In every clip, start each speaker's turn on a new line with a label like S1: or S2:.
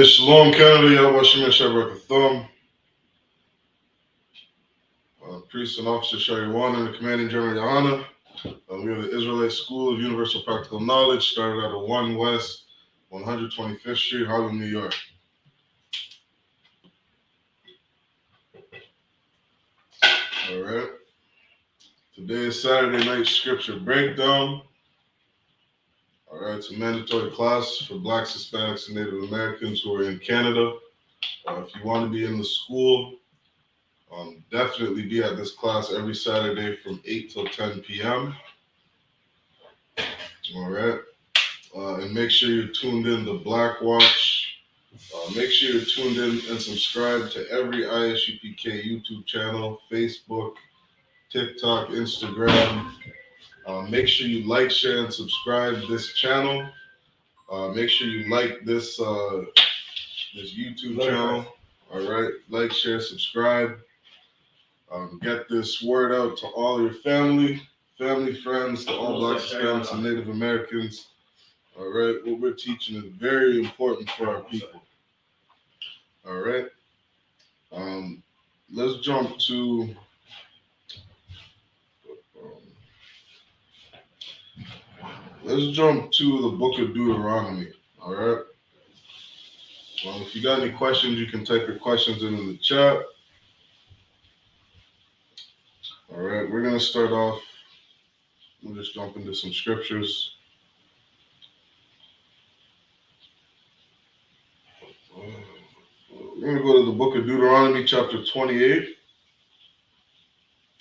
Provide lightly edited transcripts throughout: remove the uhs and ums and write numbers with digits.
S1: Shalom, Canada. Yahweh Shabbat Thumb. Priest and Officer YAHANNA and the Commanding General YAHANNA. We are the Israelite School of Universal Practical Knowledge, started out of 1 West, 125th Street, Harlem, New York. All right. Today is Saturday night scripture breakdown. All right, it's a mandatory class for Blacks, Hispanics, and Native Americans who are in Canada. If you want to be in the school, definitely be at this class every Saturday from 8 till 10 p.m. All right. And make sure you're tuned in to Black Watch. Make sure you're tuned in and subscribe to every I.S.U.P.K YouTube channel, Facebook, TikTok, Instagram. Make sure you like, share, and subscribe to this channel. Make sure you like this YouTube channel. All right, like, share, subscribe. Get this word out to all your family, friends, to all Blacks, Hispanics, and Native Americans. All right, what we're teaching is very important for our people. All right, let's jump to the book of Deuteronomy. All right. If you got any questions, you can type your questions in the chat. All right, we're gonna start off. We'll just jump into some scriptures. We're gonna go to the book of Deuteronomy, chapter 28,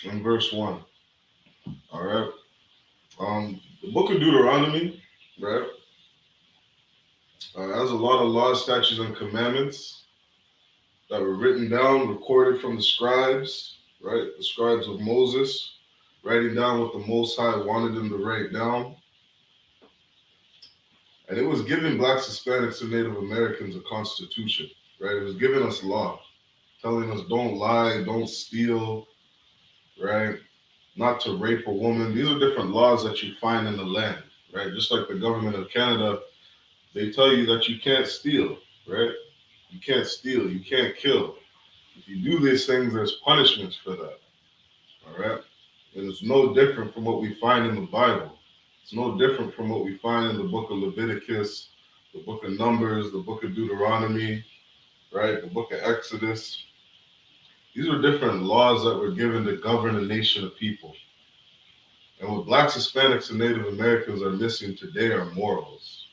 S1: and verse 1. All right. The book of Deuteronomy, right, has a lot of laws, statutes, and commandments that were written down, recorded from the scribes, right? The scribes of Moses, writing down what the Most High wanted them to write down. And it was giving Blacks, Hispanics, and Native Americans a constitution, right? It was giving us law, telling us don't lie, don't steal, right? Not to rape a woman. These are different laws that you find in the land, right? Just like the government of Canada, they tell you that you can't steal, right? You can't steal, you can't kill. If you do these things, there's punishments for that, all right? And it's no different from what we find in the Bible. It's no different from what we find in the book of Leviticus, the book of Numbers, the book of Deuteronomy, right? The book of Exodus. These are different laws that were given to govern a nation of people. And what Blacks, Hispanics, and Native Americans are missing today are morals.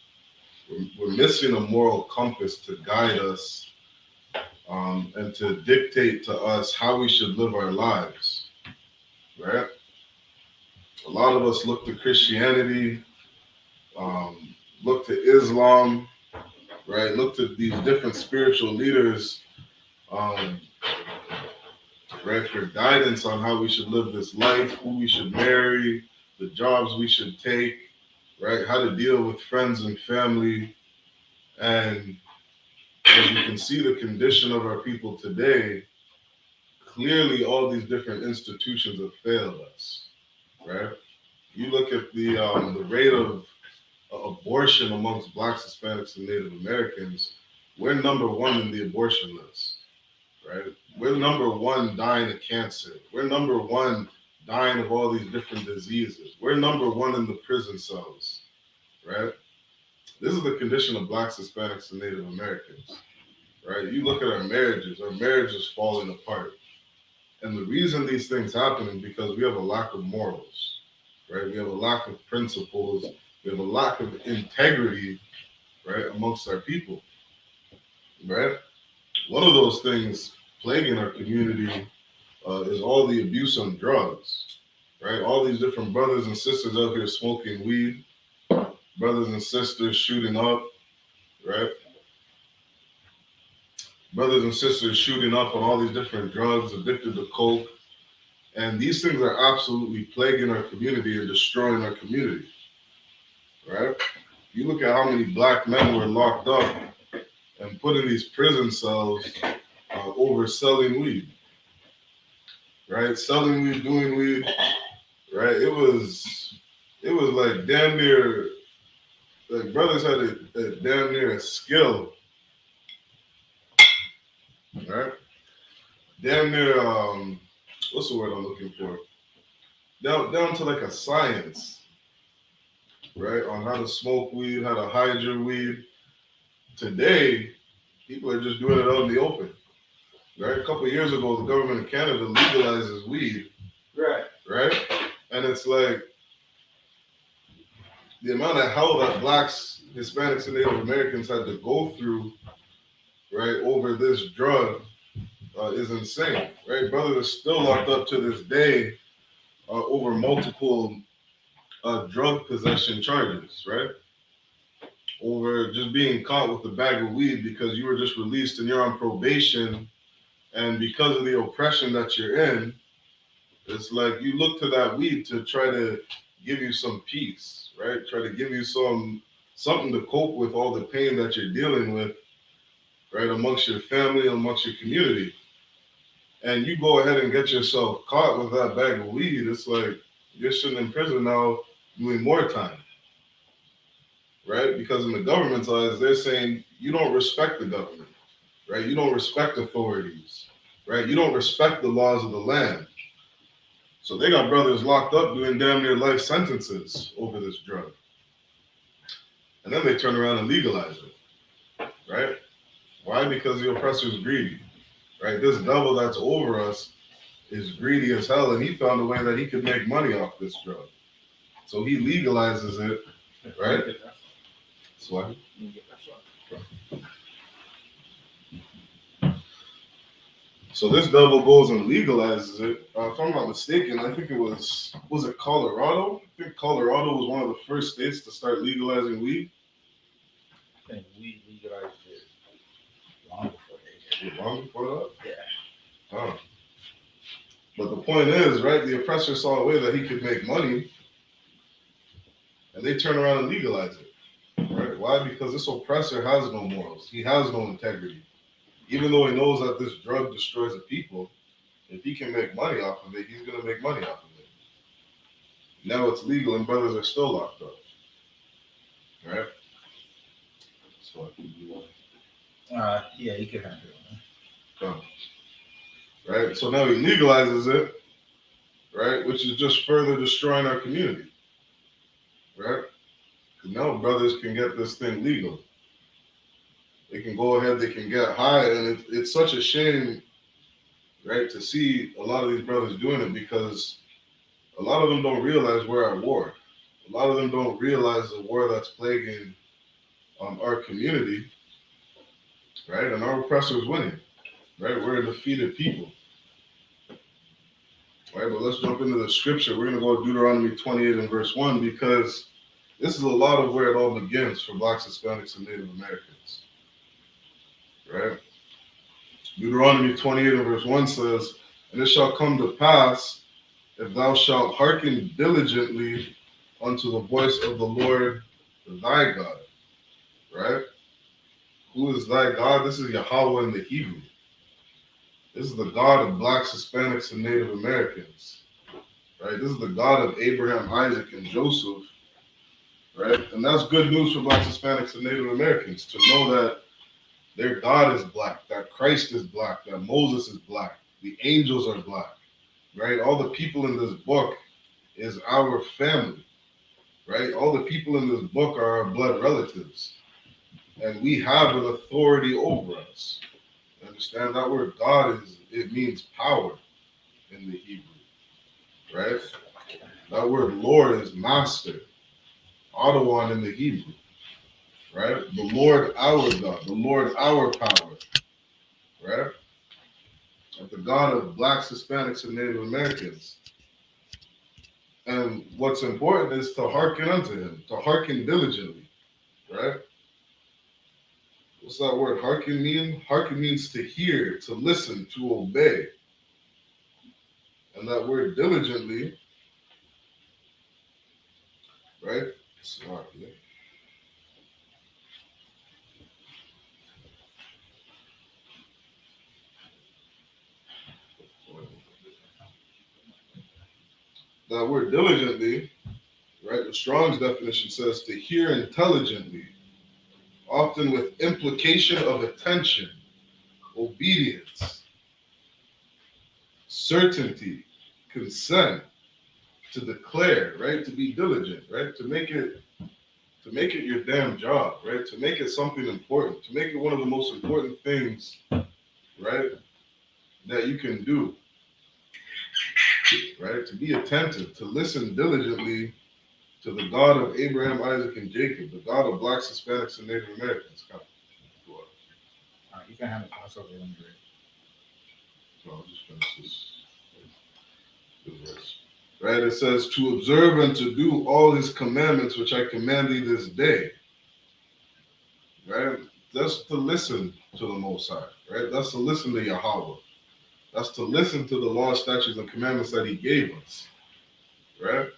S1: We're missing a moral compass to guide us and to dictate to us how we should live our lives, right? A lot of us look to Christianity, look to Islam, right? Look to these different spiritual leaders, right, for guidance on how we should live this life, who we should marry, the jobs we should take, right? How to deal with friends and family. And as you can see the condition of our people today, clearly all these different institutions have failed us, right? You look at the rate of abortion amongst Blacks, Hispanics, and Native Americans, we're number one in the abortion list, right? We're number one dying of cancer. We're number one dying of all these different diseases. We're number one in the prison cells, right? This is the condition of Blacks, Hispanics, and Native Americans, right? You look at our marriages falling apart. And the reason these things happen is because we have a lack of morals, right? We have a lack of principles. We have a lack of integrity, right, amongst our people, right? One of those things plaguing our community is all the abuse on drugs, right? All these different brothers and sisters out here smoking weed, brothers and sisters shooting up, right? Brothers and sisters shooting up on all these different drugs, addicted to coke. And these things are absolutely plaguing our community and destroying our community, right? You look at how many Black men were locked up and put in these prison cells over selling weed, right? Selling weed, doing weed, right? It was like damn near, like brothers had a damn near a skill right? Damn near, what's the word I'm looking for? Down to like a science, right? On how to smoke weed, how to hide your weed. Today, people are just doing it out in the open, right? A couple of years ago, the government of Canada legalizes weed, right? And it's like the amount of hell that blacks, Hispanics, and Native Americans had to go through, right, over this drug is insane, right? Brothers are still locked up to this day over multiple drug possession charges, right? Over just being caught with a bag of weed because you were just released and you're on probation, and because of the oppression that you're in, it's like you look to that weed to try to give you some peace, right? Try to give you something to cope with all the pain that you're dealing with, right, amongst your family, amongst your community. And you go ahead and get yourself caught with that bag of weed, it's like you're sitting in prison now doing more time, right? Because in the government's eyes, they're saying you don't respect the government, right? You don't respect authorities, right? You don't respect the laws of the land. So they got brothers locked up doing damn near life sentences over this drug. And then they turn around and legalize it, right? Why? Because the oppressor's greedy, right? This devil that's over us is greedy as hell, and he found a way that he could make money off this drug. So he legalizes it, right? So So this devil goes and legalizes it. If I'm not mistaken, I think it was it Colorado? I think Colorado was one of the first states to start legalizing weed.
S2: I think weed legalized it long before they did.
S1: Long before that?
S2: Yeah.
S1: Oh. But the point is, right, the oppressor saw a way that he could make money, and they turn around and legalize it. Right? Why? Because this oppressor has no morals. He has no integrity. Even though he knows that this drug destroys the people, if he can make money off of it, he's going to make money off of it. Now it's legal and brothers are still locked up. Right? So
S2: yeah, you can handle it.
S1: Oh. Right? So now he legalizes it, right? Which is just further destroying our community. Right? Because now brothers can get this thing legal. They can go ahead, they can get high, and it's such a shame, right, to see a lot of these brothers doing it, because a lot of them don't realize we're at war. A lot of them don't realize the war that's plaguing our community, right? And our oppressor is winning, right? We're a defeated people, right? But let's jump into the scripture. We're going to go to Deuteronomy 28 and verse 1, because this is a lot of where it all begins for blacks, Hispanics, and Native Americans, right? Deuteronomy 28 and verse 1 says, "And it shall come to pass, if thou shalt hearken diligently unto the voice of the Lord thy God," right? Who is thy God? This is Yahweh in the Hebrew. This is the God of blacks, Hispanics, and Native Americans, right? This is the God of Abraham, Isaac, and Joseph, right? And that's good news for blacks, Hispanics, and Native Americans, to know that their God is black, that Christ is black, that Moses is black, the angels are black, right? All the people in this book is our family, right? All the people in this book are our blood relatives, and we have an authority over us. Understand that word God it means power in the Hebrew, right? That word Lord is master, Adonai in the Hebrew, right? The Lord our God, the Lord our power, right? Like the God of blacks, Hispanics, and Native Americans. And what's important is to hearken unto him, to hearken diligently, right? What's that word hearken mean? Hearken means to hear, to listen, to obey. And that word diligently, right? That word diligently, right? The Strong's definition says to hear intelligently, often with implication of attention obedience, certainty, consent, to declare, right? To be diligent, right? To make it your damn job, right? To make it something important, to make it one of the most important things, right? That you can do, right? To be attentive, to listen diligently to the God of Abraham, Isaac, and Jacob, the God of blacks, Hispanics, and Native Americans.
S2: All right, you can have it pass over when you're ready.
S1: So I'll just finish this verse. Right? It says, to observe and to do all his commandments, which I command thee this day. Right? That's to listen to the Most High. Right? That's to listen to Yahweh. That's to listen to the law, statutes, and commandments that he gave us. Right?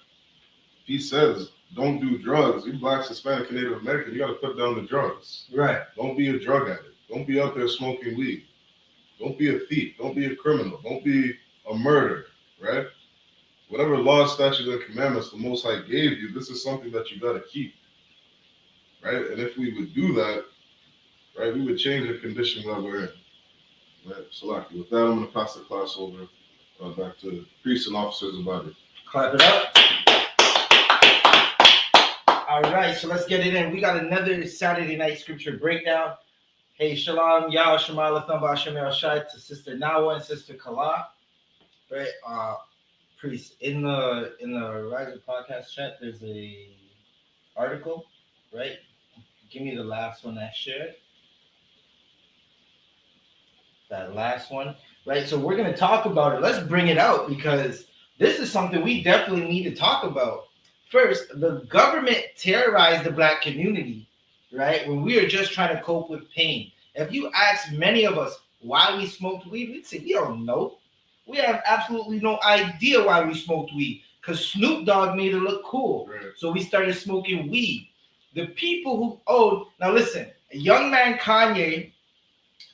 S1: He says, don't do drugs. You blacks, Hispanic, and Native American, you got to put down the drugs.
S2: Right.
S1: Don't be a drug addict. Don't be out there smoking weed. Don't be a thief. Don't be a criminal. Don't be a murderer. Right? Whatever law, statutes, and commandments the Most High gave you, this is something that you got to keep. Right? And if we would do that, right, we would change the condition that we're in. Right? So, with that, I'm going to pass the class over back to the priests and officers about it.
S3: Clap it up. All right, so let's get it in. We got another Saturday night scripture breakdown. Hey, Shalom, Yahweh Shema Latham B'Hashem Shai to Sister Nawa and Sister Kala. Right, priest, in the Riser podcast chat, there's a article, right? Give me the last one I shared. That last one, right? So we're gonna talk about it. Let's bring it out because this is something we definitely need to talk about. First, the government terrorized the black community, right? When we are just trying to cope with pain. If you ask many of us why we smoked weed, we'd say we don't know. We have absolutely no idea why we smoked weed because Snoop Dogg made it look cool. Right. So we started smoking weed. The people who owned, now listen, a young man Kanye,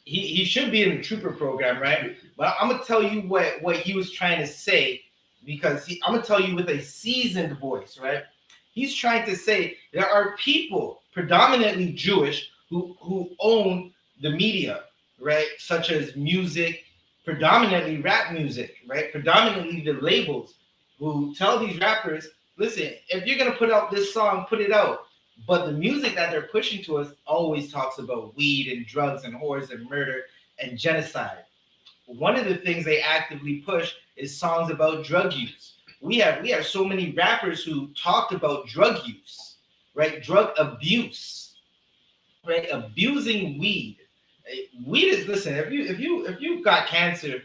S3: he should be in the trooper program, right? But I'm going to tell you what he was trying to say because I'm going to tell you with a seasoned voice, right? He's trying to say there are people, predominantly Jewish, who own the media, right? Such as music, predominantly rap music, right? Predominantly the labels who tell these rappers, listen, if you're going to put out this song, put it out. But the music that they're pushing to us always talks about weed and drugs and whores and murder and genocide. One of the things they actively push is songs about drug use. We have so many rappers who talked about drug use, right? Drug abuse, right? Abusing weed. Weed is, listen, if you got cancer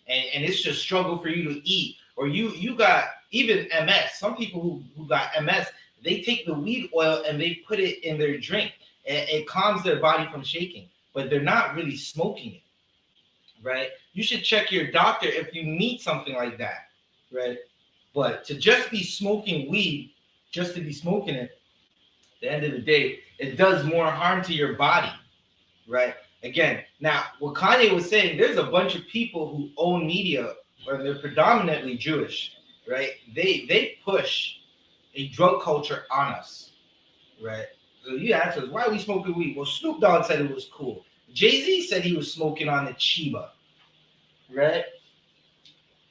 S3: and it's just struggle for you to eat, or you got even MS, some people who got MS, they take the weed oil and they put it in their drink. It calms their body from shaking, but they're not really smoking it, right? You should check your doctor if you need something like that, right? But to just be smoking weed, just to be smoking it, at the end of the day, it does more harm to your body, right? Again, now what Kanye was saying, there's a bunch of people who own media, or they're predominantly Jewish, right? They push a drug culture on us, right? So you ask us, why are we smoking weed? Well, Snoop Dogg said it was cool. Jay-Z said he was smoking on the Chiba, right?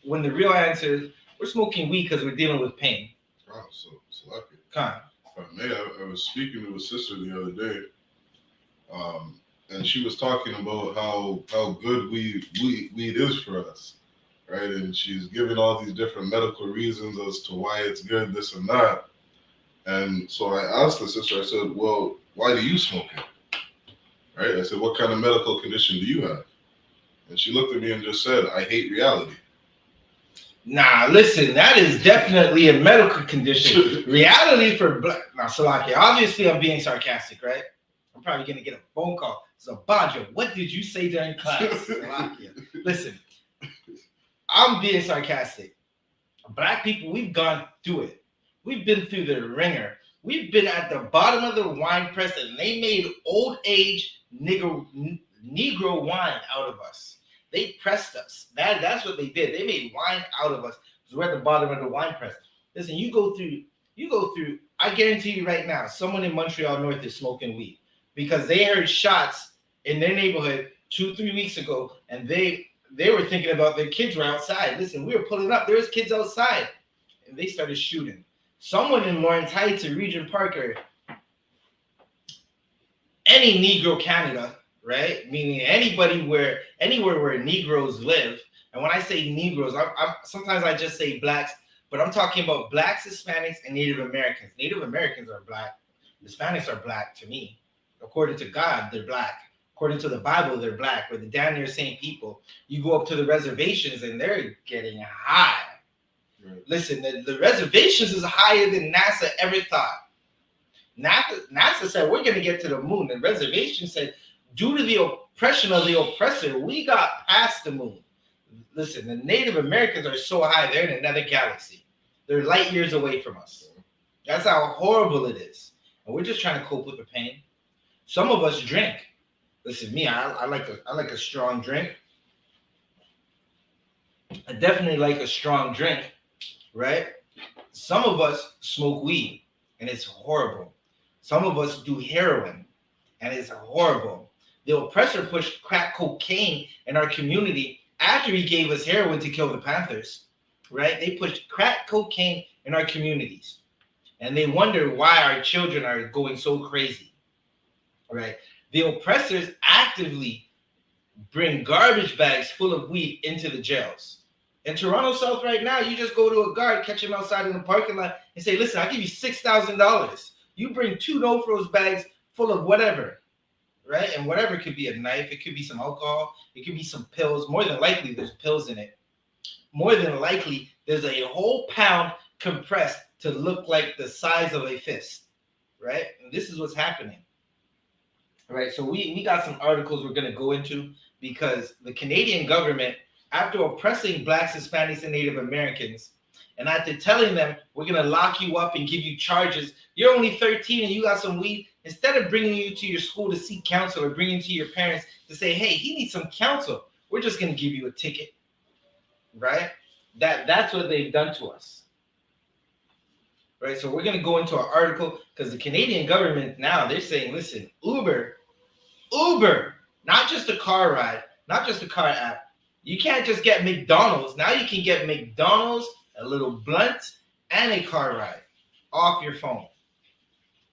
S3: When the real answer is, we're smoking weed because we're dealing with pain.
S1: Oh, so lucky.
S3: I
S1: was speaking to a sister the other day, and she was talking about how good weed is for us, right? And she's giving all these different medical reasons as to why it's good, this and that. And so I asked the sister, I said, well, why do you smoke it? Right? I said, what kind of medical condition do you have? And she looked at me and just said, I hate reality.
S3: Nah, listen, that is definitely a medical condition. Reality for black. Now, Salakia, obviously I'm being sarcastic, right? I'm probably going to get a phone call. So, Bajo, what did you say during class? Salakia. Listen, I'm being sarcastic. Black people, we've gone through it. We've been through the ringer. We've been at the bottom of the wine press, and they made old age Negro wine out of us. They pressed us. That's what they did. They made wine out of us. So we're at the bottom of the wine press. Listen, you go through, I guarantee you right now, someone in Montreal North is smoking weed because they heard shots in their neighborhood 2-3 weeks ago, and they were thinking about their kids were outside. Listen, we were pulling up. There was kids outside, and they started shooting. Someone in Lawrence Heights or Regent Park or any Negro Canada, right? Meaning anywhere where Negroes live. And when I say Negroes, I'm sometimes I just say blacks, but I'm talking about blacks, Hispanics, and Native Americans. Native Americans are black. Hispanics are black to me. According to God, they're black. According to the Bible, they're black. We're the damn near same people. You go up to the reservations and they're getting high. Right. Listen, the reservations is higher than NASA ever thought. NASA said we're going to get to the moon. The reservation said, due to the oppression of the oppressor, we got past the moon. Listen, the Native Americans are so high, they're in another galaxy. They're light years away from us. That's how horrible it is. And we're just trying to cope with the pain. Some of us drink. Listen, me, I like a strong drink. I definitely like a strong drink, right? Some of us smoke weed, and it's horrible. Some of us do heroin, and it's horrible. The oppressor pushed crack cocaine in our community after he gave us heroin to kill the Panthers, right? They pushed crack cocaine in our communities, and they wonder why our children are going so crazy, right? The oppressors actively bring garbage bags full of weed into the jails. In Toronto South right now, you just go to a guard, catch him outside in the parking lot, and say, listen, I'll give you $6,000. You bring 2 no-frills bags full of whatever, right? And whatever could be a knife. It could be some alcohol. It could be some pills. More than likely, there's pills in it. More than likely, there's a whole pound compressed to look like the size of a fist, right? And this is what's happening, right? So we got some articles we're going to go into because the Canadian government, after oppressing blacks, Hispanics, and Native Americans, and after telling them, we're going to lock you up and give you charges, you're only 13 and you got some weed, instead of bringing you to your school to seek counsel or bringing you to your parents to say, hey, he needs some counsel, we're just going to give you a ticket, right? That's what they've done to us, right? So we're going to go into our article because the Canadian government now, they're saying, listen, Uber, not just a car ride, not just a car app. You can't just get McDonald's. Now you can get McDonald's, a little blunt, and a car ride off your phone.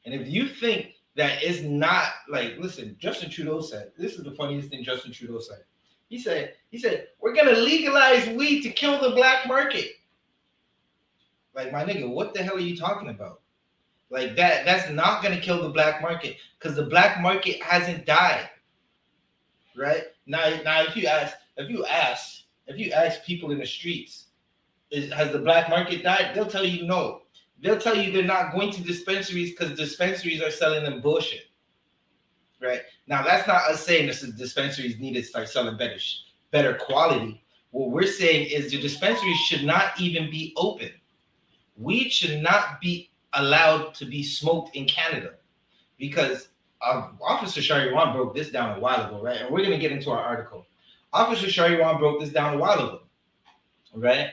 S3: And if you think that it's not like, listen, Justin Trudeau said, this is the funniest thing Justin Trudeau said. He said, we're going to legalize weed to kill the black market. Like, my nigga, what the hell are you talking about? Like, that's not going to kill the black market because the black market hasn't died, right? Now, if you ask people in the streets, has the black market died? They'll tell you no. They'll tell you they're not going to dispensaries because dispensaries are selling them bullshit, right? Now, that's not us saying that dispensaries need to start selling better quality. What we're saying is the dispensaries should not even be open. Weed should not be allowed to be smoked in Canada because Officer Shariwan broke this down a while ago, right? And we're going to get into our article. Officer Shariwan broke this down a while ago, right?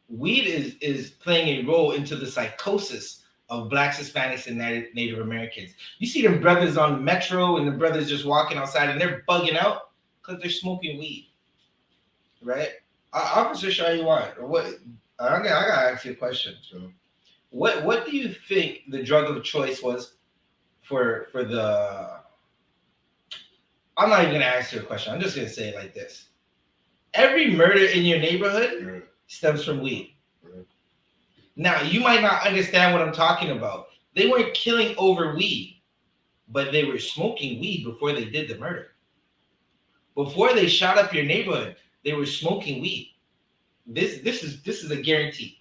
S3: Weed is playing a role into the psychosis of blacks, Hispanics, and Native Americans. You see them brothers on the metro and the brothers just walking outside and they're bugging out because they're smoking weed, right? Officer Shariwan, what? I gotta ask you a question. So, what do you think the drug of choice was for the? I'm not even gonna ask you a question. I'm just gonna say it like this: every murder in your neighborhood stems from weed. Now, you might not understand what I'm talking about. They weren't killing over weed, but they were smoking weed before they did the murder. Before they shot up your neighborhood, they were smoking weed. This is a guarantee.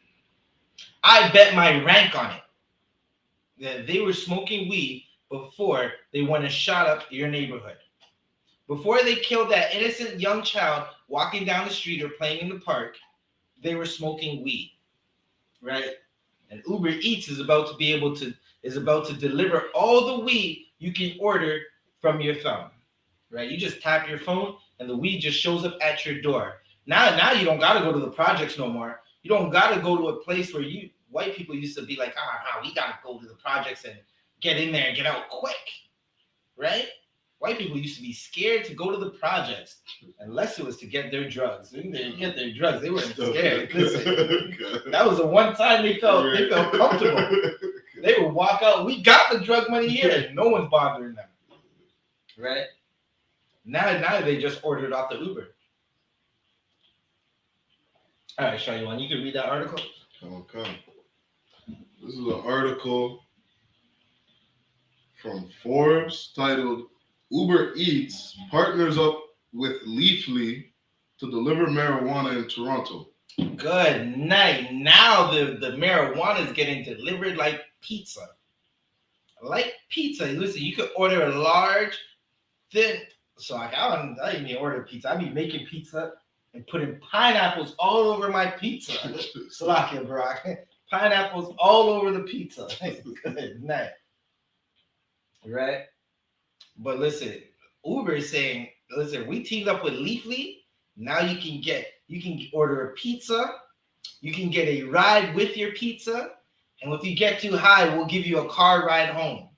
S3: I bet my rank on it that they were smoking weed before they went and shot up your neighborhood. Before they killed that innocent young child walking down the street or playing in the park, they were smoking weed, right? And Uber Eats is about to deliver all the weed you can order from your thumb, right? You just tap your phone and the weed just shows up at your door. Now you don't gotta go to the projects no more. You don't gotta go to a place where white people used to be like, we gotta go to the projects and get in there and get out quick, right? white people used to be scared to go to the projects unless it was to get their drugs. When they get their drugs, they weren't scared. Listen, that was the one time they felt comfortable. They would walk out. We got the drug money here. No one's bothering them, right? Now they just order it off the Uber. All right, Shaywan, you can read that article.
S1: Okay. This is an article from Forbes titled "Uber Eats partners up with Leafly to deliver marijuana in Toronto."
S3: Good night. Now the marijuana is getting delivered like pizza. Like pizza. Listen, you could order a large, thin. So like I didn't even order pizza. I be making pizza and putting pineapples all over my pizza. Salakia, Barack. Pineapples all over the pizza. Good night. Right? But listen, Uber is saying, listen, we teamed up with Leafly. Now you can order a pizza. You can get a ride with your pizza. And if you get too high, we'll give you a car ride home.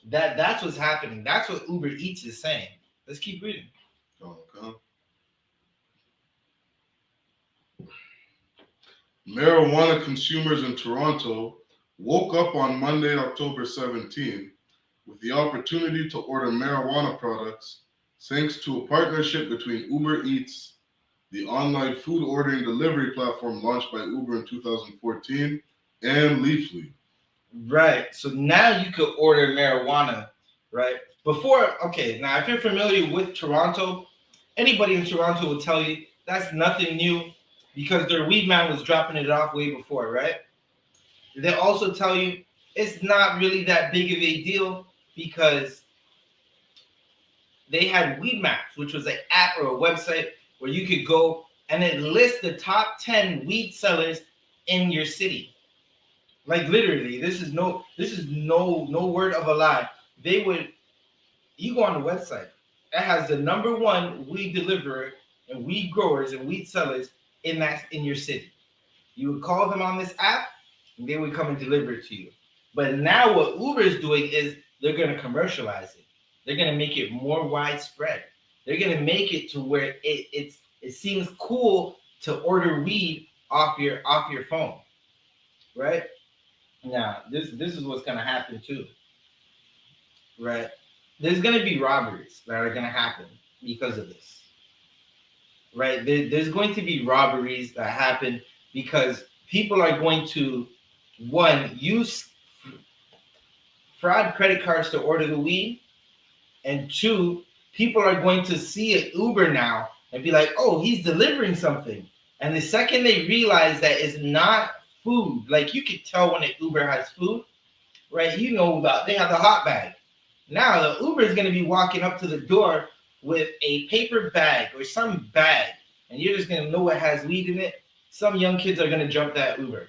S3: That's what's happening. That's what Uber Eats is saying. Let's keep reading.
S1: Okay. Marijuana consumers in Toronto woke up on Monday, October 17, with the opportunity to order marijuana products thanks to a partnership between Uber Eats, the online food ordering delivery platform launched by Uber in 2014, and Leafly.
S3: Right. So now you could order marijuana, right? Before, okay, now if you're familiar with Toronto, anybody in Toronto will tell you that's nothing new because their weed man was dropping it off way before, right? They also tell you it's not really that big of a deal because they had Weed Maps, which was an app or a website where you could go and it lists the top 10 weed sellers in your city. Like literally, this is no word of a lie. You go on the website, it has the number one weed deliverer and weed growers and weed sellers in your city. You would call them on this app, and they would come and deliver it to you. But now what Uber is doing is they're going to commercialize it. They're going to make it more widespread. They're going to make it to where it seems cool to order weed off your phone, right? Now this is what's going to happen too, right? There's going to be robberies that are going to happen because of this, right? There's going to be robberies that happen because people are going to, one, use fraud credit cards to order the weed, and two, people are going to see an Uber now and be like, oh, he's delivering something. And the second they realize that it's not food, like you could tell when an Uber has food, right? You know about, they have the hot bag. Now the Uber is going to be walking up to the door with a paper bag or some bag, and you're just going to know it has weed in it. Some young kids are going to jump that Uber.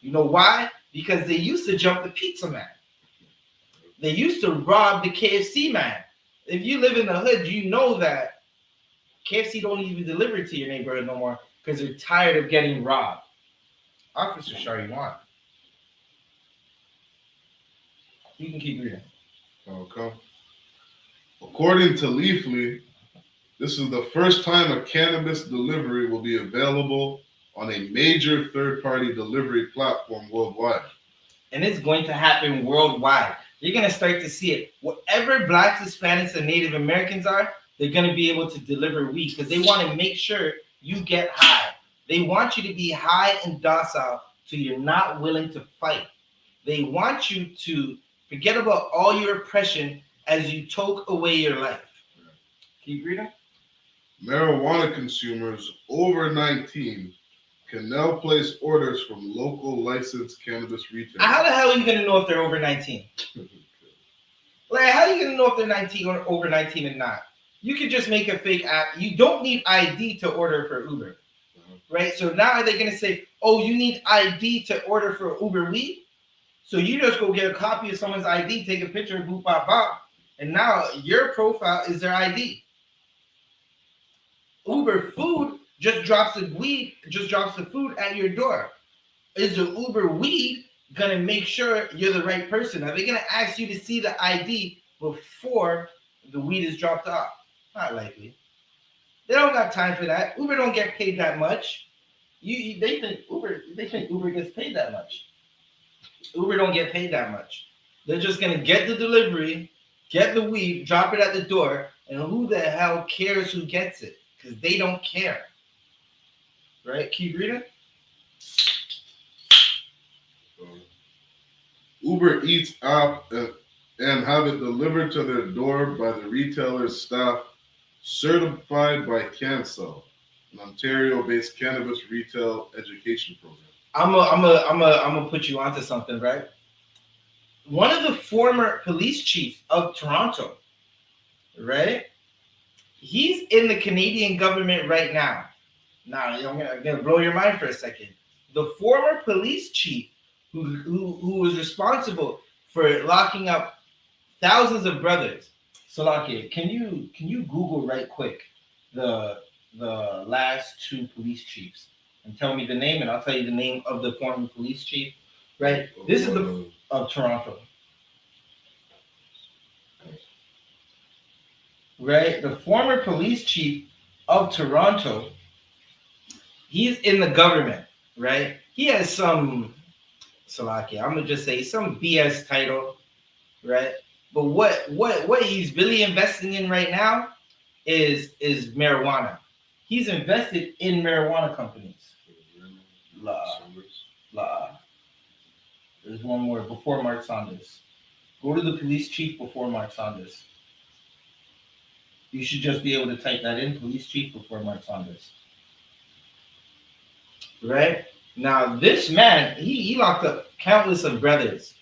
S3: You know why? Because they used to jump the pizza man. They used to rob the KFC man. If you live in the hood, you know that KFC don't even deliver to your neighborhood no more because they're tired of getting robbed. Officer Shariwan. You can keep reading.
S1: Okay. According to Leafly, this is the first time a cannabis delivery will be available on a major third-party delivery platform worldwide.
S3: And it's going to happen worldwide. You're going to start to see it. Whatever Blacks, Hispanics, and Native Americans are, they're going to be able to deliver weed because they want to make sure you get high. They want you to be high and docile so you're not willing to fight. They want you to forget about all your oppression as you toke away your life. Keep reading.
S1: Marijuana consumers over 19 can now place orders from local licensed cannabis retailers.
S3: How the hell are you going to know if they're over 19? Like, how are you going to know if they're 19 or over 19 and not? You can just make a fake app. You don't need ID to order for Uber, right? So now are they going to say, oh, you need ID to order for Uber weed? So you just go get a copy of someone's ID, take a picture, boop, bop, bop, and now your profile is their ID. Uber food just drops the food at your door. Is the Uber weed gonna make sure you're the right person? Are they gonna ask you to see the ID before the weed is dropped off? Not likely. They don't got time for that. Uber don't get paid that much. They think Uber gets paid that much. Uber don't get paid that much. They're just gonna get the delivery, get the weed, drop it at the door, and who the hell cares who gets it? Because they don't care. Right? Keep reading.
S1: Uber Eats app and have it delivered to their door by the retailer's staff, certified by CanCell, an Ontario-based cannabis retail education program.
S3: I'm gonna put you onto something, right? One of the former police chiefs of Toronto, right? He's in the Canadian government right now. Now, I'm gonna blow your mind for a second. The former police chief who was responsible for locking up thousands of brothers. Salaki, can you Google right quick the last two police chiefs and tell me the name, and I'll tell you the name of the former police chief. Right? This is the of Toronto. Right? The former police chief of Toronto, he's in the government, right? He has some, Salaki, I'm gonna just say some BS title, right? But what he's really investing in right now is marijuana. He's invested in marijuana companies. There's one more before Mark Saunders. Go to the police chief before Mark Saunders. You should just be able to type that in, police chief before Mark Saunders. Right? Now, this man, he locked up countless of brothers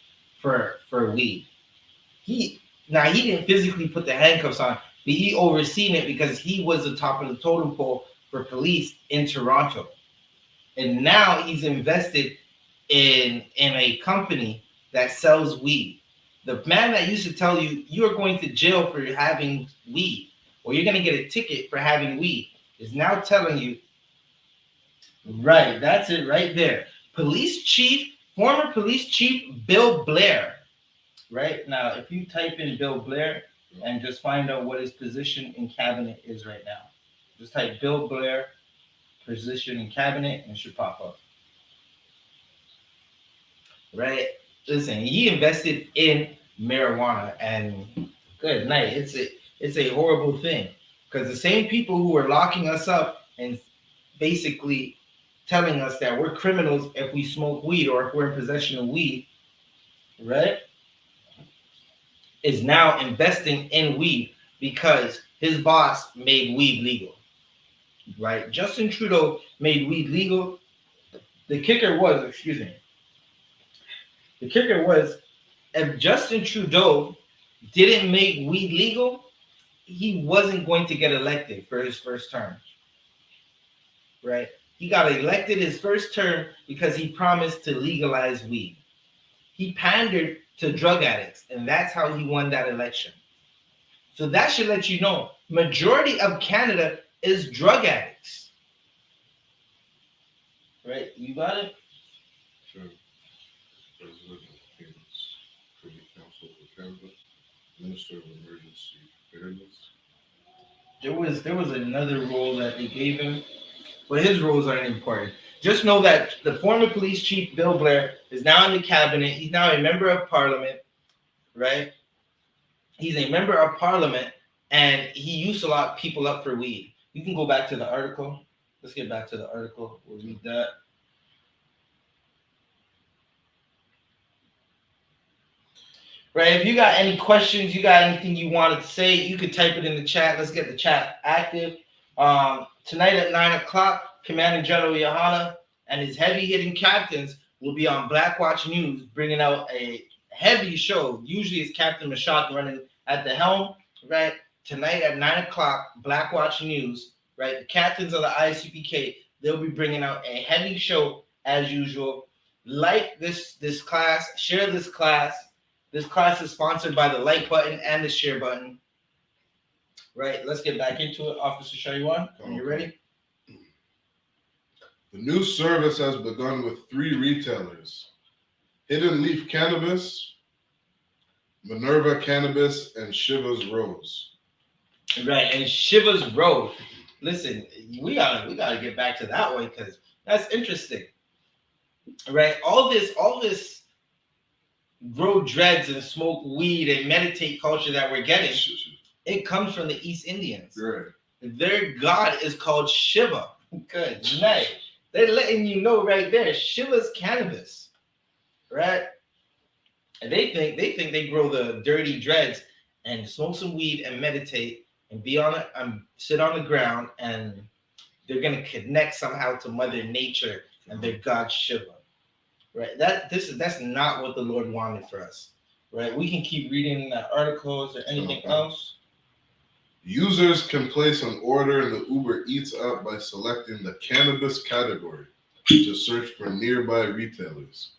S3: for weed. He didn't physically put the handcuffs on, but he overseen it because he was the top of the totem pole for police in Toronto. And now he's invested in a company that sells weed. The man that used to tell you you're going to jail for having weed, or you're going to get a ticket for having weed, is now telling you, right, that's it right there. Former police chief Bill Blair. Right now, if you type in Bill Blair and just find out what his position in cabinet is right now, just type Bill Blair position in cabinet and it should pop up. Right? Listen, he invested in marijuana, and good night. It's a horrible thing because the same people who are locking us up and basically telling us that we're criminals if we smoke weed or if we're in possession of weed, right, is now investing in weed because his boss made weed legal. Right? Justin Trudeau made weed legal. The kicker was, if Justin Trudeau didn't make weed legal, he wasn't going to get elected for his first term. Right? He got elected his first term because he promised to legalize weed. He pandered to drug addicts, and that's how he won that election. So that should let you know, majority of Canada is drug addicts. Right? You got it?
S1: Sure. President of Payments, Privy Council for Canada, Minister of Emergency Preparedness.
S3: There was another role that they gave him, but his roles aren't important. Just know that the former police chief, Bill Blair, is now in the cabinet. He's now a member of parliament, right? He's a member of parliament, and he used to lock people up for weed. You can go back to the article. Let's get back to the article. We'll read that. Right, if you got any questions, you got anything you wanted to say, you could type it in the chat. Let's get the chat active. Tonight at 9 o'clock, Commanding General YAHANNA and his heavy-hitting captains will be on Blackwatch News, bringing out a heavy show. Usually it's Captain Mashak running at the helm, right? Tonight at 9 o'clock, Blackwatch News, right? The captains of the I.S.U.P.K, they'll be bringing out a heavy show as usual. Like this class, share this class. This class is sponsored by the like button and the share button. Right, let's get back into it. Officer Shariwan, are you ready?
S1: The new service has begun with 3 retailers: Hidden Leaf Cannabis, Minerva Cannabis, and Shiva's Rose.
S3: Right, and Shiva's Road. Listen, we gotta get back to that one because that's interesting. Right, all this grow dreads and smoke weed and meditate culture that we're getting, it comes from the East Indians.
S1: Right.
S3: Their god is called Shiva. Good night. They're letting you know right there. Shiva's cannabis, right? And they think they grow the dirty dreads and smoke some weed and meditate and be on it and sit on the ground and they're gonna connect somehow to Mother Nature and their god Shiva. Right? That's not what the Lord wanted for us. Right? We can keep reading articles or anything else.
S1: Users can place an order in the Uber Eats app by selecting the cannabis category to search for nearby retailers.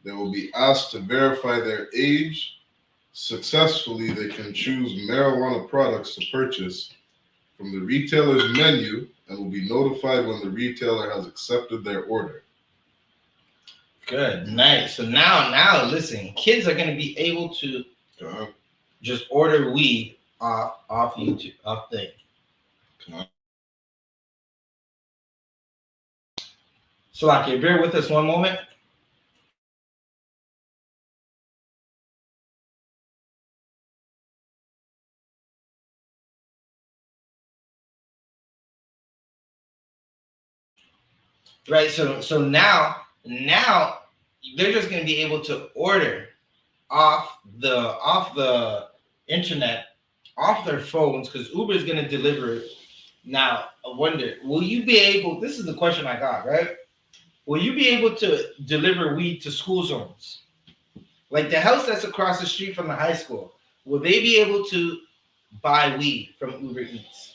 S1: They will be asked to verify their age. Successfully, they can choose marijuana products to purchase from the retailer's menu and will be notified when the retailer has accepted their order.
S3: Good, nice. So now, listen, kids are going to be able to just order weed off YouTube, off thing. So, okay, bear with us one moment. Right, so now they're just going to be able to order off the internet, off their phones, because Uber is going to deliver it. Now, I wonder, will you be able? This is the question I got, right? Will you be able to deliver weed to school zones, like the house that's across the street from the high school? Will they be able to buy weed from Uber Eats,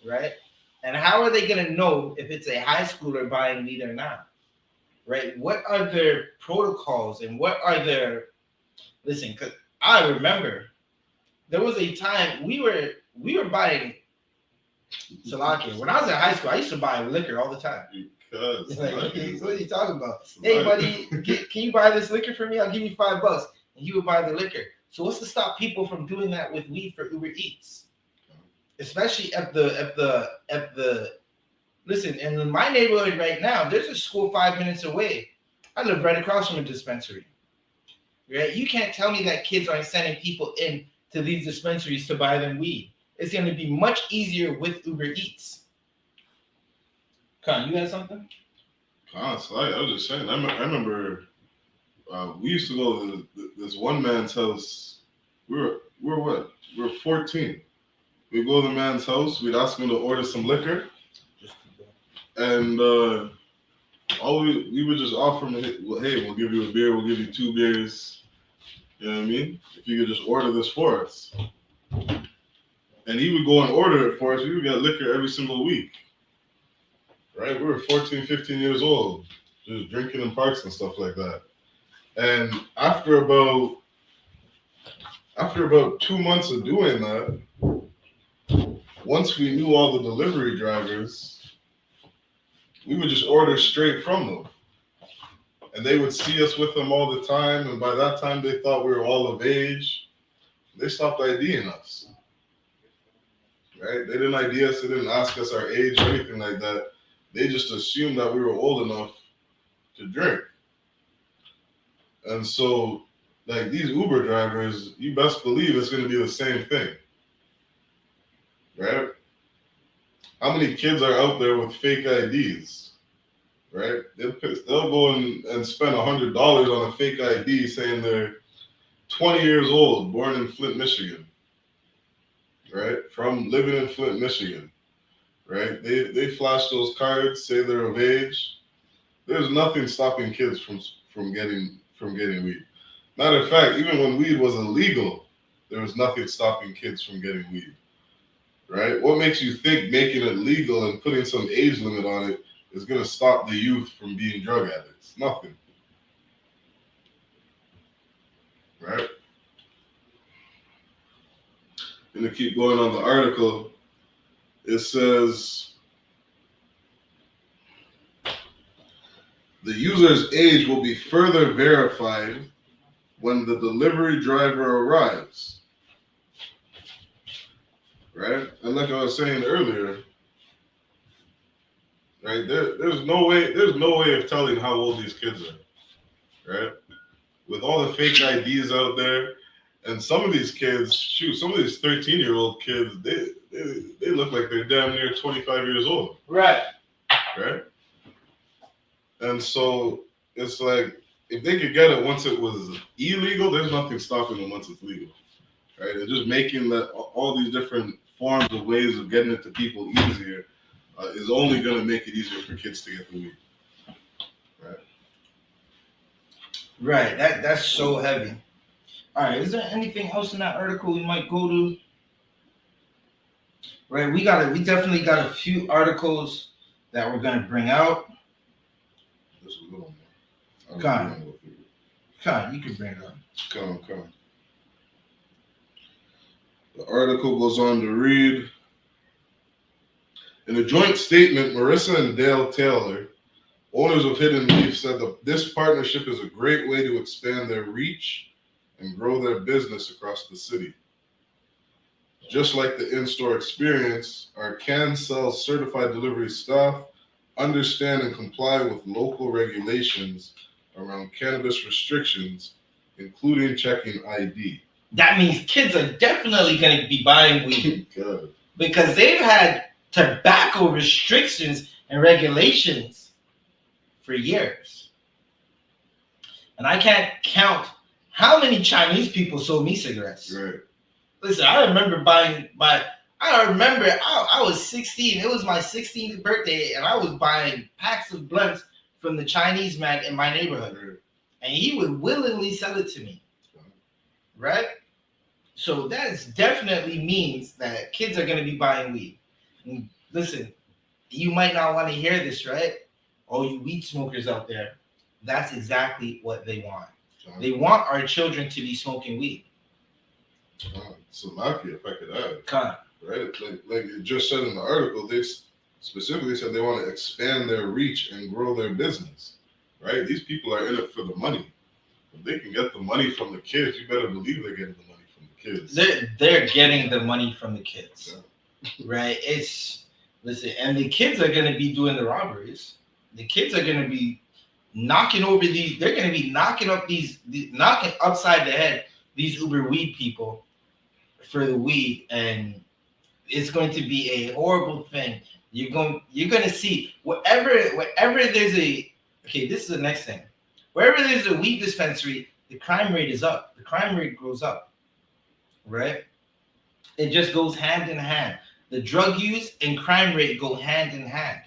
S3: right? And how are they going to know if it's a high schooler buying weed or not? Right? What are their protocols and what are their listen? Because I remember there was a time we were buying Salaki. When I was in high school, I used to buy liquor all the time. Like, what are you talking about? Hey, buddy, can you buy this liquor for me? I'll give you $5, and he would buy the liquor. So what's to stop people from doing that with weed for Uber Eats? Especially at the listen, in my neighborhood right now, there's a school 5 minutes away. I live right across from a dispensary. Right? You can't tell me that kids aren't sending people in to these dispensaries to buy them weed. It's going to be much easier with Uber Eats. Con, you had something?
S1: So I was just saying. I remember we used to go to this one man's house. We were 14. We'd go to the man's house. We'd ask him to order some liquor, and we would just offer him, hey, we'll give you a beer. We'll give you 2 beers. You know what I mean? If you could just order this for us. And he would go and order it for us. We would get liquor every single week. Right? We were 14, 15 years old, just drinking in parks and stuff like that. And after about 2 months of doing that, once we knew all the delivery drivers, we would just order straight from them. And they would see us with them all the time. And by that time, they thought we were all of age. They stopped IDing us. Right? They didn't ID us. They didn't ask us our age or anything like that. They just assumed that we were old enough to drink. And so, like, these Uber drivers, you best believe it's going to be the same thing. Right? How many kids are out there with fake IDs? Right? They'll go and spend $100 on a fake ID saying they're 20 years old, born in Flint, Michigan. Right? From living in Flint, Michigan. Right? They flash those cards, say they're of age. There's nothing stopping kids from getting weed. Matter of fact, even when weed was illegal, there was nothing stopping kids from getting weed. Right? What makes you think making it legal and putting some age limit on it is going to stop the youth from being drug addicts? Nothing. Right? I'm going to keep going on the article. It says the user's age will be further verified when the delivery driver arrives. right? And like I was saying earlier, right? There's no way of telling how old these kids are, right? With all the fake IDs out there, and some of these kids, some of these 13-year-old kids, they look like they're damn near 25 years old,
S3: Right.
S1: right? And so it's like if they could get it once it was illegal, there's nothing stopping them once it's legal, right? And just making all these different forms of ways of getting it to people easier is only going to make it easier for kids to get the weed, right?
S3: Right. That's so heavy. All right. Is there anything else in that article we might go to? Right. We definitely got a few articles that we're gonna bring out.
S1: This is a good one.
S3: Con, you can bring it up.
S1: Come. The article goes on to read, in a joint statement, Marissa and Dale Taylor, owners of Hidden Leaf, said that this partnership is a great way to expand their reach and grow their business across the city. Just like the in-store experience, our Can Sell certified delivery staff understand and comply with local regulations around cannabis restrictions, including checking ID.
S3: That means kids are definitely going to be buying weed because they've had tobacco restrictions and regulations for years. And I can't count how many Chinese people sold me cigarettes.
S1: Right.
S3: Listen, I remember I was 16. It was my 16th birthday, and I was buying packs of blunts from the Chinese man in my neighborhood.
S1: Right.
S3: And he would willingly sell it to me. Right? So that definitely means that kids are going to be buying weed. And listen, you might not want to hear this, right? All you weed smokers out there, that's exactly what they want. They want our children to be smoking weed.
S1: So lucky if I could add.
S3: Con.
S1: Right? Like it just said in the article, they specifically said they want to expand their reach and grow their business. Right? These people are in it for the money. If they can get the money from the kids, you better believe they're getting the money from the kids.
S3: They're getting the money from the kids. Yeah. Right? Listen, and the kids are going to be doing the robberies. The kids are going to be knocking knocking upside the head these Uber weed people for the weed, and it's going to be a horrible thing. You're going to see wherever there's this is the next thing. Wherever there's a weed dispensary, the crime rate is up. The crime rate goes up. Right? It just goes hand in hand. The drug use and crime rate go hand in hand.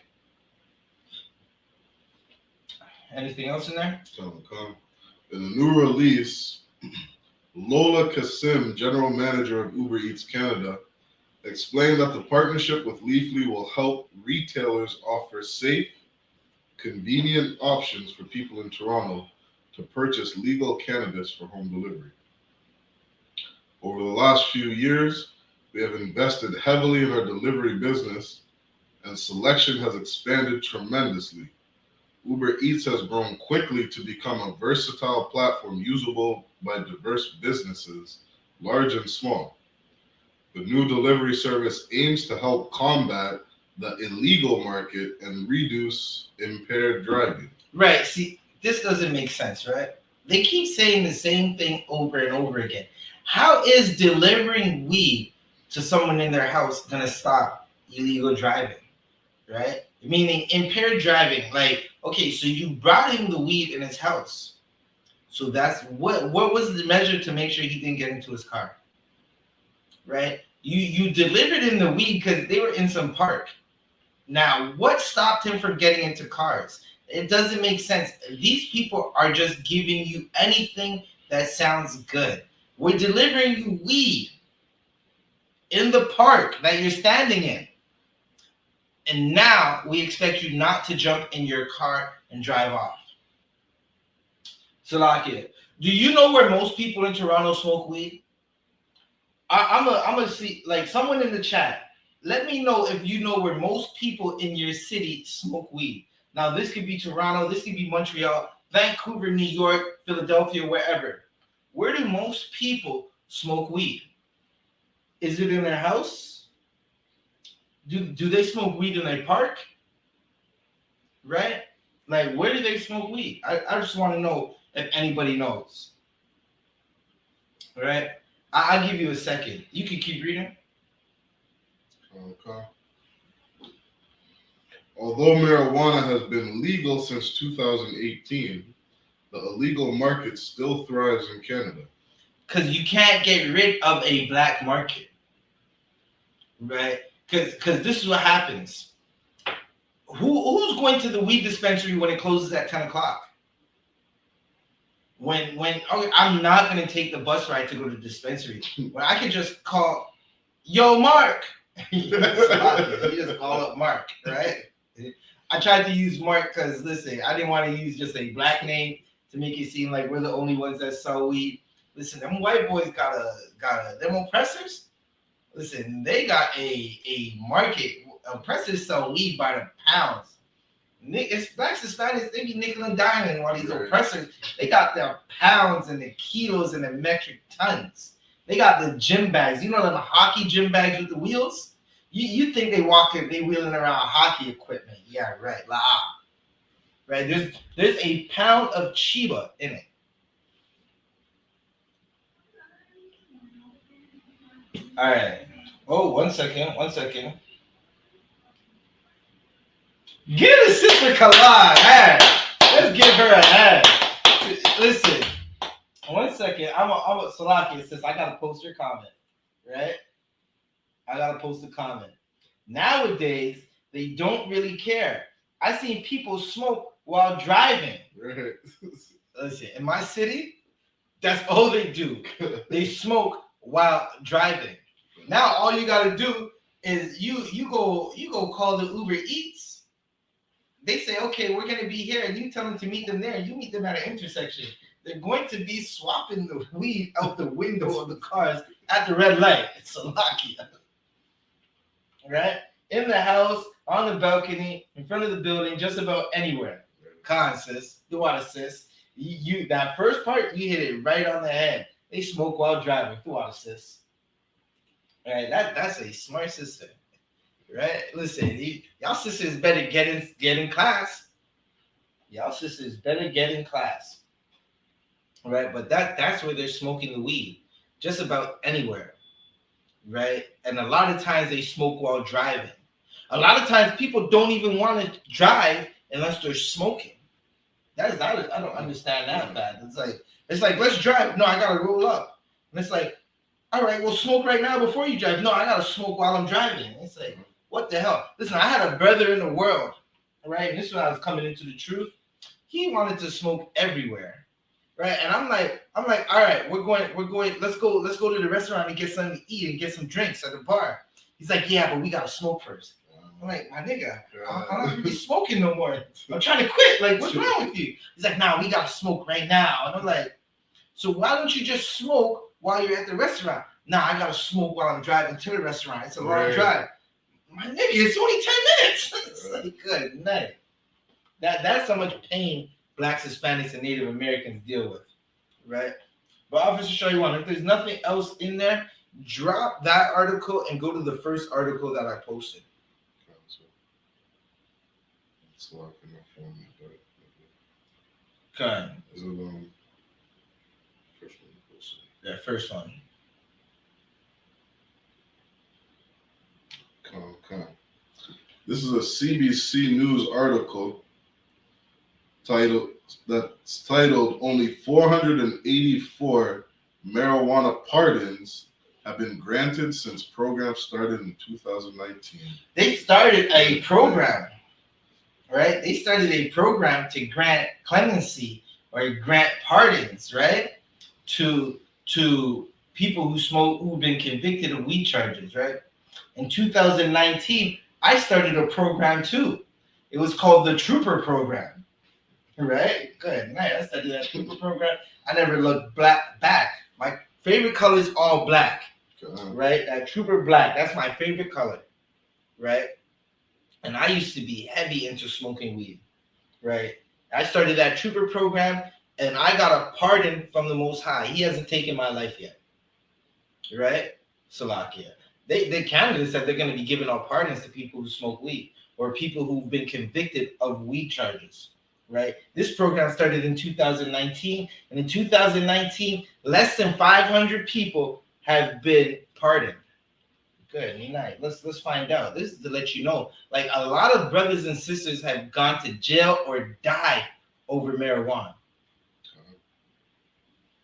S3: Anything else in there?
S1: In a new release, Lola Kasim, general manager of Uber Eats Canada, explained that the partnership with Leafly will help retailers offer safe, convenient options for people in Toronto to purchase legal cannabis for home delivery. Over the last few years, we have invested heavily in our delivery business, and selection has expanded tremendously. Uber Eats has grown quickly to become a versatile platform usable by diverse businesses, large and small. The new delivery service aims to help combat the illegal market and reduce impaired driving.
S3: Right. See, this doesn't make sense, right? They keep saying the same thing over and over again. How is delivering weed to someone in their house going to stop illegal driving, right? Meaning impaired driving. Like, okay, so you brought him the weed in his house. So that's what was the measure to make sure he didn't get into his car, right? You delivered him the weed because they were in some park. Now, what stopped him from getting into cars? It doesn't make sense. These people are just giving you anything that sounds good. We're delivering you weed in the park that you're standing in. And now we expect you not to jump in your car and drive off. Salakia, do you know where most people in Toronto smoke weed? I'm gonna see, like, someone in the chat. Let me know if you know where most people in your city smoke weed. Now, this could be Toronto, this could be Montreal, Vancouver, New York, Philadelphia, wherever. Where do most people smoke weed? Is it in their house? Do they smoke weed in a park? Right? Like, where do they smoke weed? I just want to know if anybody knows. Right? I'll give you a second. You can keep reading.
S1: Okay. Although marijuana has been legal since 2018, the illegal market still thrives in Canada.
S3: Because you can't get rid of a black market. Right? Because this is what happens. Who's going to the weed dispensary when it closes at 10 o'clock? When okay, I'm not gonna take the bus ride to go to the dispensary. When I could just call, yo, Mark. You just call up Mark, right? I tried to use Mark because listen, I didn't want to use just a black name to make it seem like we're the only ones that sell weed. Listen, them white boys got them oppressors. Listen, they got a market. Oppressors sell weed by the pounds. It's blacks, Hispanics, they be nickel and diming, while these oppressors, they got their pounds and the kilos and the metric tons. They got the gym bags. You know the hockey gym bags with the wheels? You think they wheeling around hockey equipment. Yeah, right. Right. There's a pound of Chiba in it. All right. Oh, one second. Give the sister Kalad a hand. Let's give her a hand. Listen, 1 second. I'm a Salaki. It says I gotta post your comment, right? I gotta post a comment. Nowadays, they don't really care. I seen people smoke while driving.
S1: Right.
S3: Listen, in my city, that's all they do. They smoke while driving. Now all you gotta do is you go call the Uber Eats. They say, okay, we're gonna be here, and you tell them to meet them there, and you meet them at an intersection. They're going to be swapping the weed out the window of the cars at the red light. It's Slovakia. Right? In the house, on the balcony, in front of the building, just about anywhere. Con sis, do what sis. You that first part, you hit it right on the head. They smoke while driving. Do what sis. All right, that's a smart sister. Right? Listen, y'all sisters better get in class. Y'all sisters better get in class. Right? But that's where they're smoking the weed. Just about anywhere. Right? And a lot of times they smoke while driving. A lot of times people don't even want to drive unless they're smoking. I don't understand that fact. It's like let's drive. No, I gotta roll up. And it's like, all right, well smoke right now before you drive. No, I gotta smoke while I'm driving. It's like, what the hell? Listen, I had a brother in the world, right? And this is when I was coming into the truth. He wanted to smoke everywhere. Right. And I'm like, all right, we're going, let's go to the restaurant and get something to eat and get some drinks at the bar. He's like, yeah, but we gotta smoke first. I'm like, my nigga, I'm not gonna be smoking no more. I'm trying to quit. Like, what's wrong with you? He's like, nah, we gotta smoke right now. And I'm like, so why don't you just smoke while you're at the restaurant? Nah, I gotta smoke while I'm driving to the restaurant. It's a long drive. My nigga, it's only 10 minutes. It's like, good night. That's how much pain Blacks, Hispanics, and Native Americans deal with, right? But Officer Show you one. If there's nothing else in there, drop that article and go to the first article that I posted.
S1: It's locking my phone.
S3: Okay.
S1: Is it first one?
S3: Yeah, first one.
S1: Okay. This is a CBC News article titled "Only 484 marijuana pardons have been granted since program started in 2019."
S3: They started a program, right? They started a program to grant clemency or grant pardons, right? To people who've been convicted of weed charges, right? In 2019, I started a program too. It was called the Trooper Program. Right? Good night. I studied that Trooper Program. I never looked back. My favorite color is all black. Right? That Trooper Black. That's my favorite color. Right? And I used to be heavy into smoking weed. Right? I started that Trooper Program and I got a pardon from the Most High. He hasn't taken my life yet. Right? Salakia. Canada said they're going to be giving out pardons to people who smoke weed or people who've been convicted of weed charges. Right. This program started in 2019, and in 2019, less than 500 people have been pardoned. Good, nice. Let's find out. This is to let you know, like a lot of brothers and sisters have gone to jail or died over marijuana.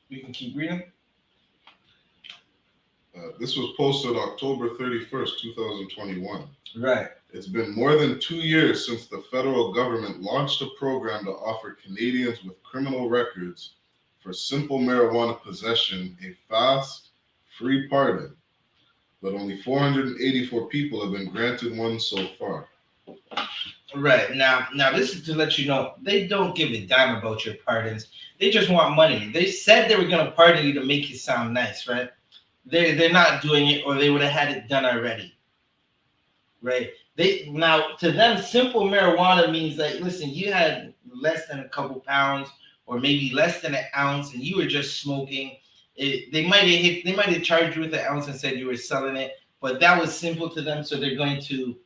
S3: You can keep reading.
S1: This was posted October 31st, 2021.
S3: Right.
S1: It's been more than 2 years since the federal government launched a program to offer Canadians with criminal records for simple marijuana possession a fast, free pardon, but only 484 people have been granted one so far.
S3: Right. Now this is to let you know they don't give a damn about your pardons. They just want money. They said they were gonna pardon you to make it sound nice, right? They're not doing it, or they would have had it done already. Right. To them, simple marijuana means that, listen, you had less than a couple pounds or maybe less than an ounce, and you were just smoking. They might have charged you with an ounce and said you were selling it, but that was simple to them, so they're going to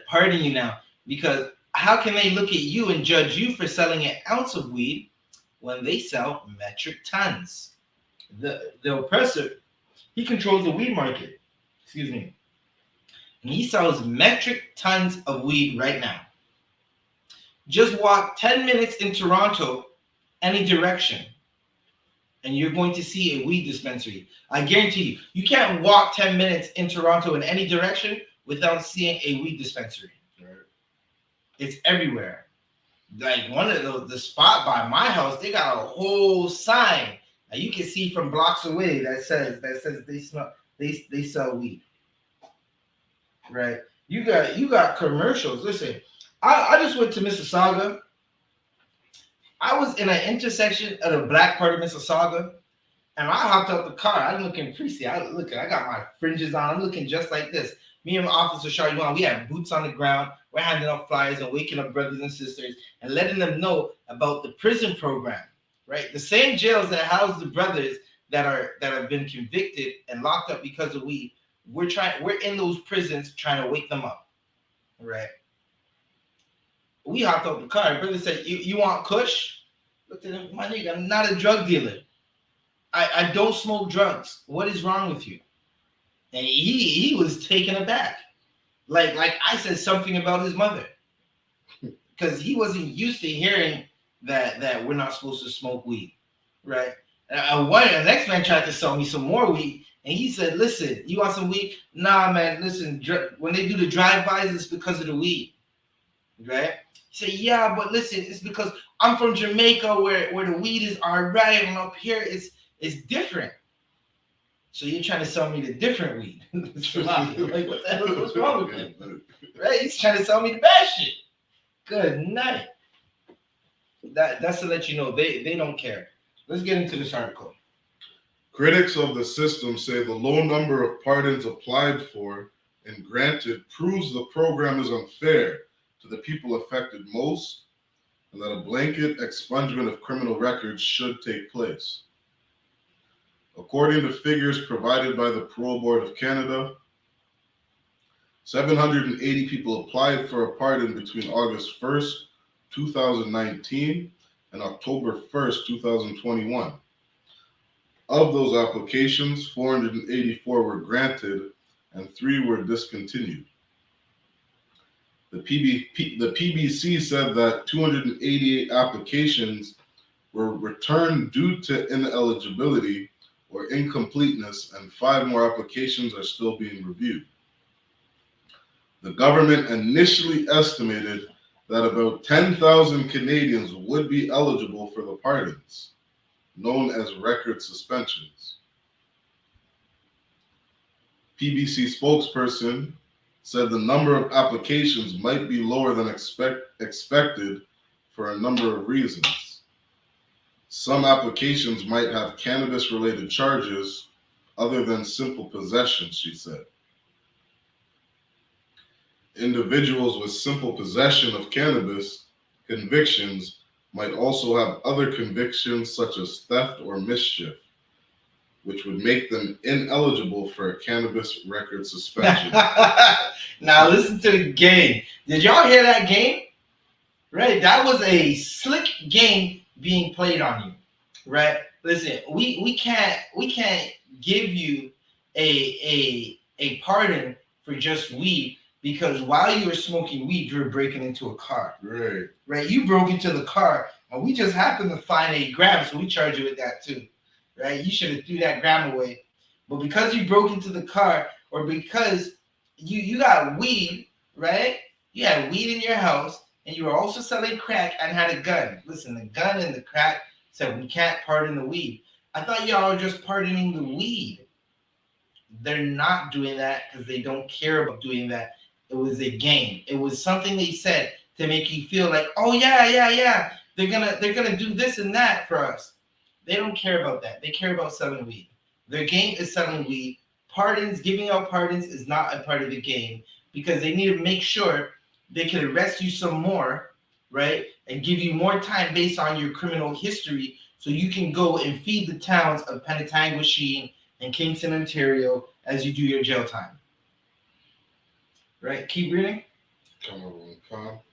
S3: pardon you now, because how can they look at you and judge you for selling an ounce of weed when they sell metric tons? The oppressor, he controls the weed market. Excuse me. And he sells metric tons of weed right now. Just walk 10 minutes in Toronto, any direction, and you're going to see a weed dispensary. I guarantee you, you can't walk 10 minutes in Toronto in any direction without seeing a weed dispensary.
S1: Right. It's
S3: everywhere. Like one of the spot by my house, they got a whole sign that you can see from blocks away that says they sell weed. Right. You got commercials. Listen, I just went to Mississauga. I was in an intersection at a black part of Mississauga, and I hopped out the car. I'm looking prissy. I got my fringes on. I'm looking just like this. Me and Officer Chardon, we had boots on the ground. We're handing out flyers and waking up brothers and sisters and letting them know about the prison program. Right, the same jails that house the brothers that have been convicted and locked up because of weed. We're in those prisons trying to wake them up. Right. We hopped out the car. Brother said, you want kush? Looked at him, my nigga, I'm not a drug dealer. I don't smoke drugs. What is wrong with you? And he was taken aback. Like I said something about his mother. Because he wasn't used to hearing that we're not supposed to smoke weed. Right? The next man tried to sell me some more weed. And he said, listen, you want some weed? Nah, man, listen, when they do the drive-bys, it's because of the weed. Right? He said, yeah, but listen, it's because I'm from Jamaica where the weed is all right, and up here it's different. So you're trying to sell me the different weed. Like, what the hell? What's wrong with him? Right? He's trying to sell me the bad shit. Good night. That's to let you know they don't care. Let's get into this article.
S1: Critics of the system say the low number of pardons applied for and granted proves the program is unfair to the people affected most, and that a blanket expungement of criminal records should take place. According to figures provided by the Parole Board of Canada, 780 people applied for a pardon between August 1st, 2019 and October 1st, 2021. Of those applications, 484 were granted and 3 were discontinued. The PBC said that 288 applications were returned due to ineligibility or incompleteness, and 5 more applications are still being reviewed. The government initially estimated that about 10,000 Canadians would be eligible for the pardons, known as record suspensions. PBC spokesperson said the number of applications might be lower than expected for a number of reasons. Some applications might have cannabis-related charges other than simple possession, she said. Individuals with simple possession of cannabis convictions might also have other convictions such as theft or mischief. which would make them ineligible for a cannabis record suspension.
S3: Now listen to the game. Did y'all hear that game? Right, that was a slick game being played on you. Right, listen, we can't give you a pardon for just weed, because while you were smoking weed, you were breaking into a car. Right, you broke into the car, and we just happened to find a gram, so we charge you with that too. Right, you should have threw that gram away, but because you broke into the car, or because you got weed, right? You had weed in your house, and you were also selling crack and had a gun. Listen, the gun and the crack said we can't pardon the weed. I thought y'all were just pardoning the weed. They're not doing that because they don't care about doing that. It was a game. It was something they said to make you feel like, oh yeah, they're gonna do this and that for us. They don't care about that. They care about selling weed. Their game is selling weed. Pardons, giving out pardons is not a part of the game, because they need to make sure they can arrest you some more, right? And give you more time based on your criminal history, so you can go and feed the towns of Penetanguishene and Kingston, Ontario, as you do your jail time. Right? Keep reading.
S1: Come on, Kyle.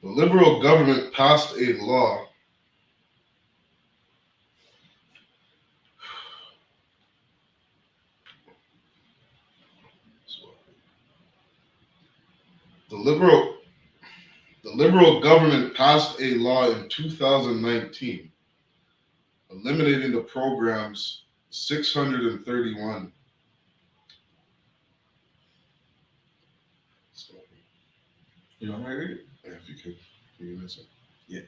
S1: The Liberal government passed a law The Liberal government passed a law in 2019 eliminating the program's 631.
S3: You know what I read?
S1: Yeah, if you could. Can you listen?
S3: Yeah.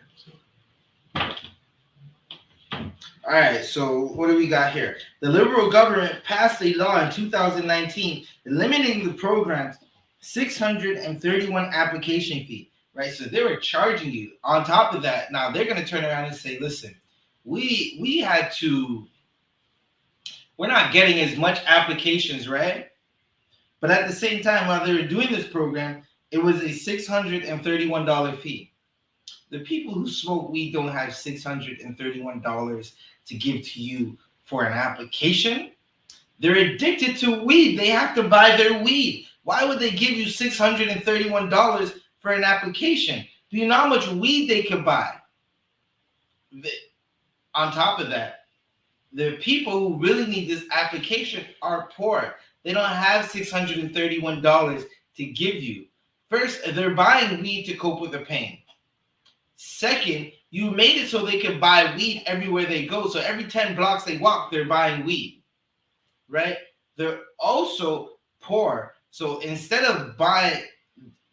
S3: All right, so what do we got here? The Liberal government passed a law in 2019 eliminating the program's 631 application fee, right? So they were charging you. On top of that, now they're going to turn around and say, listen, we're not getting as much applications, right? But at the same time, while they were doing this program, it was a $631 fee. The people who smoke weed don't have $631 to give to you for an application. They're addicted to weed. They have to buy their weed. Why would they give you $631 for an application? Do you know how much weed they could buy? On top of that, the people who really need this application are poor. They don't have $631 to give you. First, they're buying weed to cope with the pain. Second, you made it so they could buy weed everywhere they go. So every 10 blocks they walk, they're buying weed, right? They're also poor. So instead of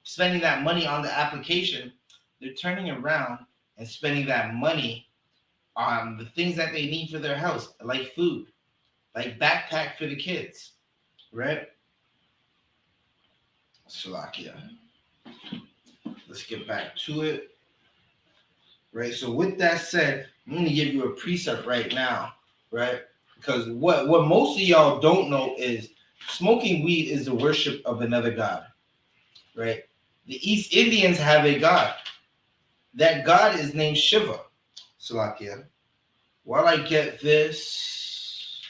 S3: spending that money on the application, they're turning around and spending that money on the things that they need for their house, like food, like backpack for the kids, right? Slovakia. Let's get back to it. Right. So with that said, I'm going to give you a precept right now, right? Because what most of y'all don't know is smoking weed is the worship of another god, right? The East Indians have a god. That god is named Shiva. Slovakia. While I get this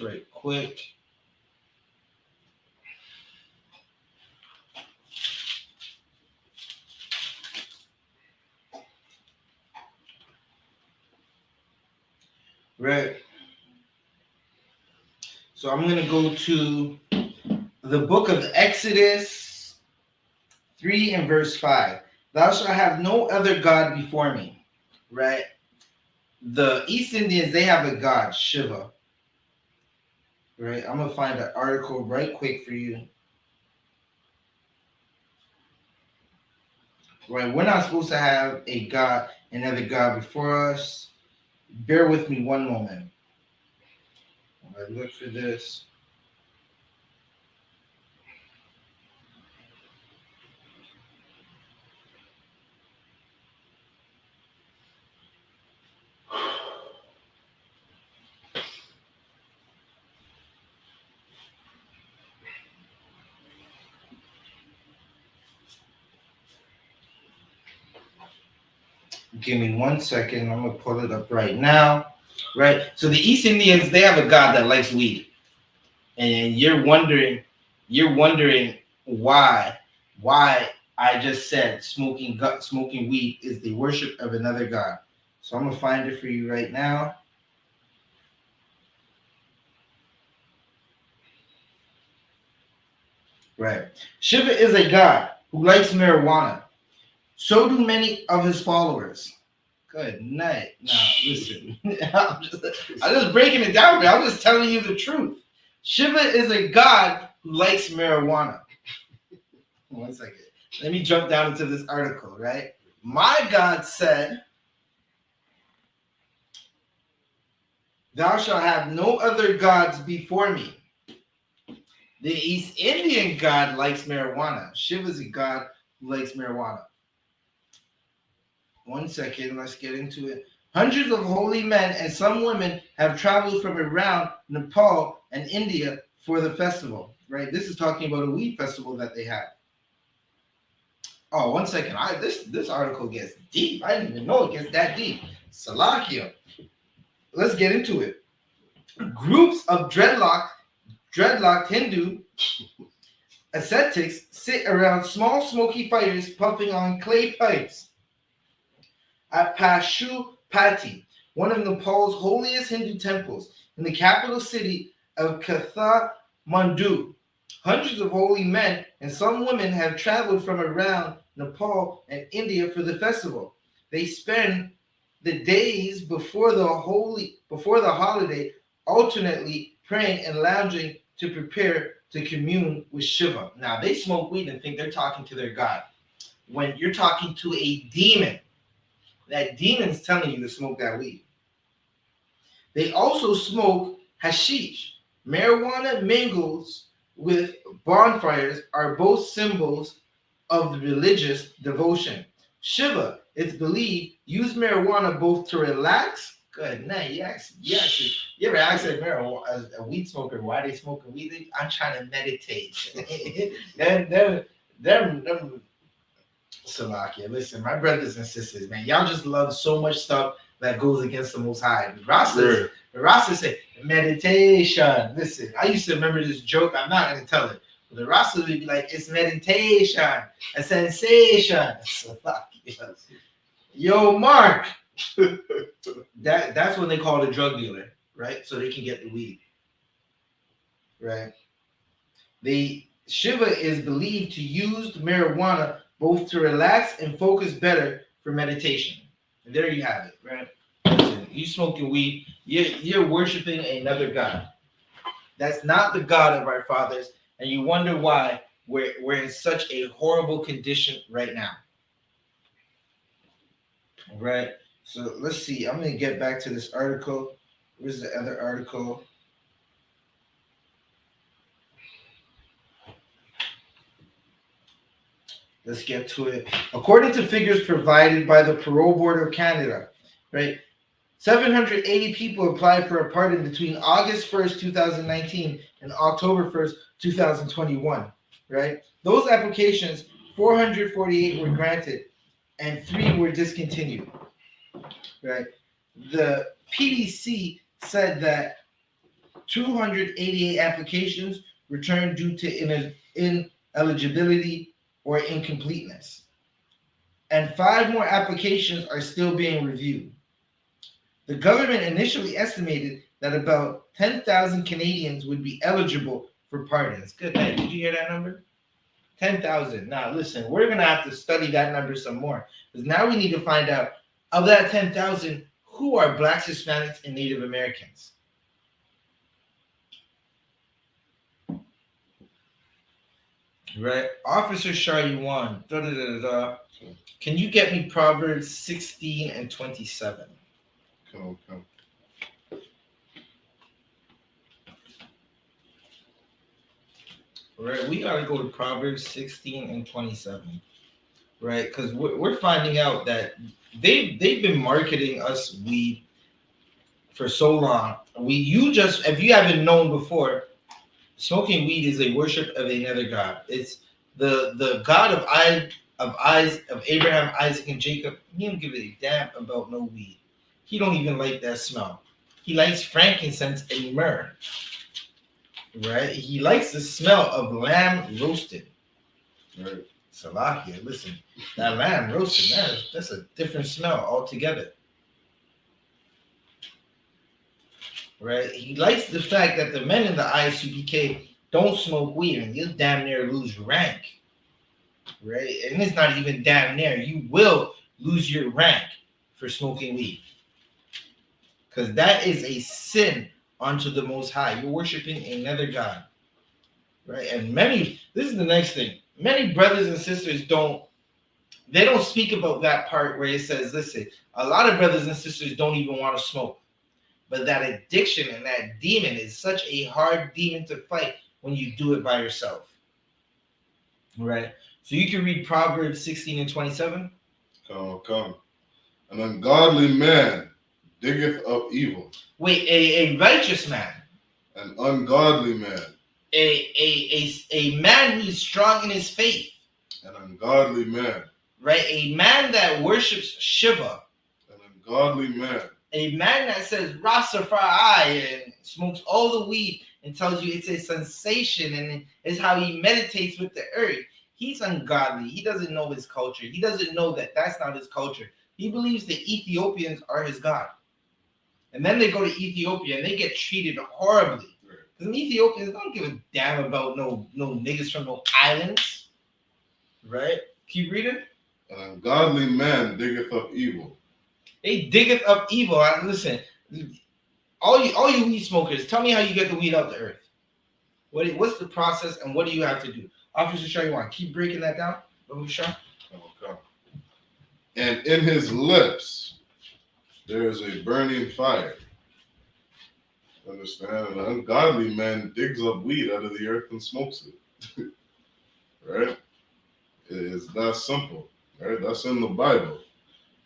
S3: right quick. Right. So I'm going to go to the book of Exodus 3 and verse 5. Thou shalt have no other God before me. Right. The East Indians, they have a god, Shiva. Right. I'm going to find an article right quick for you. Right. We're not supposed to have a god, another god before us. Bear with me one moment. I look for this. Give me 1 second. I'm gonna pull it up right now. Right. So the East Indians, they have a god that likes weed, and you're wondering why I just said smoking weed is the worship of another god. So I'm gonna find it for you right now. Right. Shiva is a god who likes marijuana. So do many of his followers. Good night. Now listen, I'm just breaking it down, man. I'm just telling you the truth. Shiva is a god who likes marijuana. 1 second. Let me jump down into this article, right? My God said, "Thou shalt have no other gods before me." The East Indian god likes marijuana. Shiva is a god who likes marijuana. 1 second, let's get into it. Hundreds of holy men and some women have traveled from around Nepal and India for the festival, right? This is talking about a weed festival that they have. Oh, 1 second. This article gets deep. I didn't even know it gets that deep. Salakia. Let's get into it. Groups of dreadlocked Hindu ascetics sit around small smoky fires puffing on clay pipes at Pashupati, one of Nepal's holiest Hindu temples, in the capital city of Kathmandu. Hundreds of holy men and some women have traveled from around Nepal and India for the festival. They spend the days before the holiday alternately praying and lounging to prepare to commune with Shiva. Now they smoke weed and think they're talking to their god. When you're talking to a demon, that demon's telling you to smoke that weed. They also smoke hashish. Marijuana mingles with bonfires are both symbols of the religious devotion. Shiva, it's believed, used marijuana both to relax. Good night. You ever ask a weed smoker why they smoking weed? I'm trying to meditate. them Salakia. Listen, my brothers and sisters, man, y'all just love so much stuff that goes against the Most High. Rasta say meditation. Listen, I used to remember this joke. I'm not gonna tell it, but the Rasta would be like, "It's meditation, a sensation." Salakia. Yo, Mark. That's when they call the drug dealer, right? So they can get the weed, right? Shiva is believed to use marijuana both to relax and focus better for meditation. And there you have it, right? Listen, you smoking weed, you're worshiping another god. That's not the God of our fathers, and you wonder why we're in such a horrible condition right now. All right. So let's see. I'm gonna get back to this article. Where's the other article? Let's get to it. According to figures provided by the Parole Board of Canada, right, 780 people applied for a pardon between August 1st, 2019 and October 1st, 2021, right? Those applications, 448 were granted and 3 were discontinued, right? The PDC said that 288 applications returned due to ineligibility or incompleteness, and 5 more applications are still being reviewed. The government initially estimated that about 10,000 Canadians would be eligible for pardons. Good night. Did you hear that number? 10,000. Now, listen, we're going to have to study that number some more, because now we need to find out, of that 10,000, who are Blacks, Hispanics, and Native Americans? Right. Officer Shariwan, can you get me Proverbs 16 and 27?
S1: Come.
S3: Right. We got to go to Proverbs 16 and 27. Right. Because we're finding out that they've been marketing us weed for so long. If you haven't known before, smoking weed is a worship of another god. It's the god of of Abraham, Isaac, and Jacob, he don't give a damn about no weed. He don't even like that smell. He likes frankincense and myrrh. Right? He likes the smell of lamb roasted.
S1: Right.
S3: Salakia, listen, that lamb roasted, that's a different smell altogether. Right? He likes the fact that the men in the I.S.U.P.K don't smoke weed, and you'll damn near lose your rank. Right? And it's not even damn near. You will lose your rank for smoking weed. Because that is a sin unto the Most High. You're worshiping another God. Right? And this is the next thing. Many brothers and sisters don't speak about that part where it says, listen, a lot of brothers and sisters don't even want to smoke. But that addiction and that demon is such a hard demon to fight when you do it by yourself. Right? So you can read Proverbs 16 and 27.
S1: Come. An ungodly man diggeth up evil.
S3: Wait, a righteous man.
S1: An ungodly man.
S3: A man who's strong in his faith.
S1: An ungodly man.
S3: Right? A man that worships Shiva.
S1: An ungodly man.
S3: A man that says Rastafari and smokes all the weed and tells you it's a sensation and it's how he meditates with the earth. He's ungodly. He doesn't know his culture. He doesn't know that that's not his culture. He believes the Ethiopians are his God. And then they go to Ethiopia and they get treated horribly. Because Ethiopians don't give a damn about no niggas from no islands. Right? Keep reading.
S1: An ungodly man diggeth up evil.
S3: They diggeth up evil. Listen, all you weed smokers, tell me how you get the weed out the earth. What's the process and what do you have to do? Officer Shaw, you want to keep breaking that down? Officer Shaw?
S1: Okay. And in his lips there is a burning fire. Understand? An ungodly man digs up weed out of the earth and smokes it. Right? It is that simple. Right? That's in the Bible.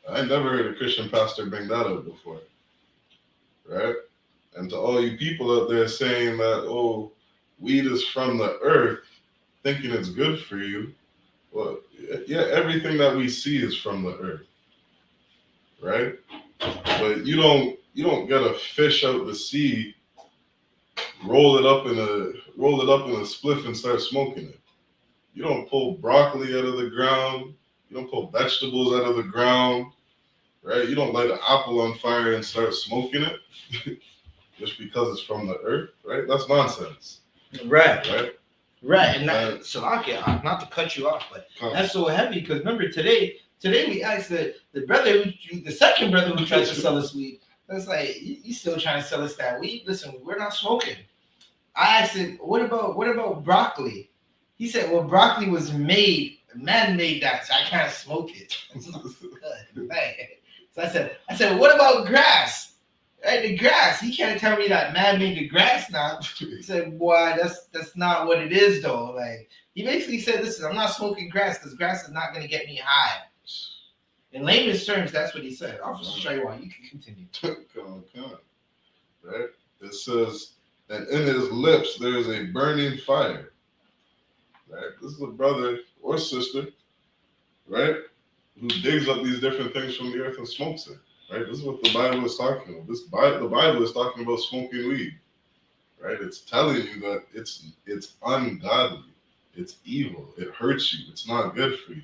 S1: I never heard a Christian pastor bring that up before. Right? And to all you people out there saying that, oh, weed is from the earth, thinking it's good for you. Well, yeah, everything that we see is from the earth. Right? But you don't get a fish out the sea, roll it up in a spliff and start smoking it. You don't pull broccoli out of the ground. You don't pull vegetables out of the ground. Right? You don't light an apple on fire and start smoking it just because it's from the earth, right? That's nonsense.
S3: Right.
S1: Right.
S3: And Salakia, not to cut you off, but that's so heavy because remember today we asked the second brother who tried to sell us weed. That's like you still trying to sell us that weed? Listen, we're not smoking. I asked him, what about broccoli? He said, well, broccoli was made, man made that, so I can't smoke it. So I said, what about grass? Right, the grass. He can't tell me that man made the grass now. He said, boy, that's not what it is though. Like he basically said, listen, I'm not smoking grass because grass is not gonna get me high. In layman's terms, that's what he said. I'll just show you why. You can continue.
S1: Come. Right? It says, and in his lips there is a burning fire. Right? This is a brother or sister, right? Who digs up these different things from the earth and smokes it. Right? This is what the Bible is talking about. The Bible is talking about smoking weed. Right? It's telling you that it's ungodly. It's evil. It hurts you. It's not good for you.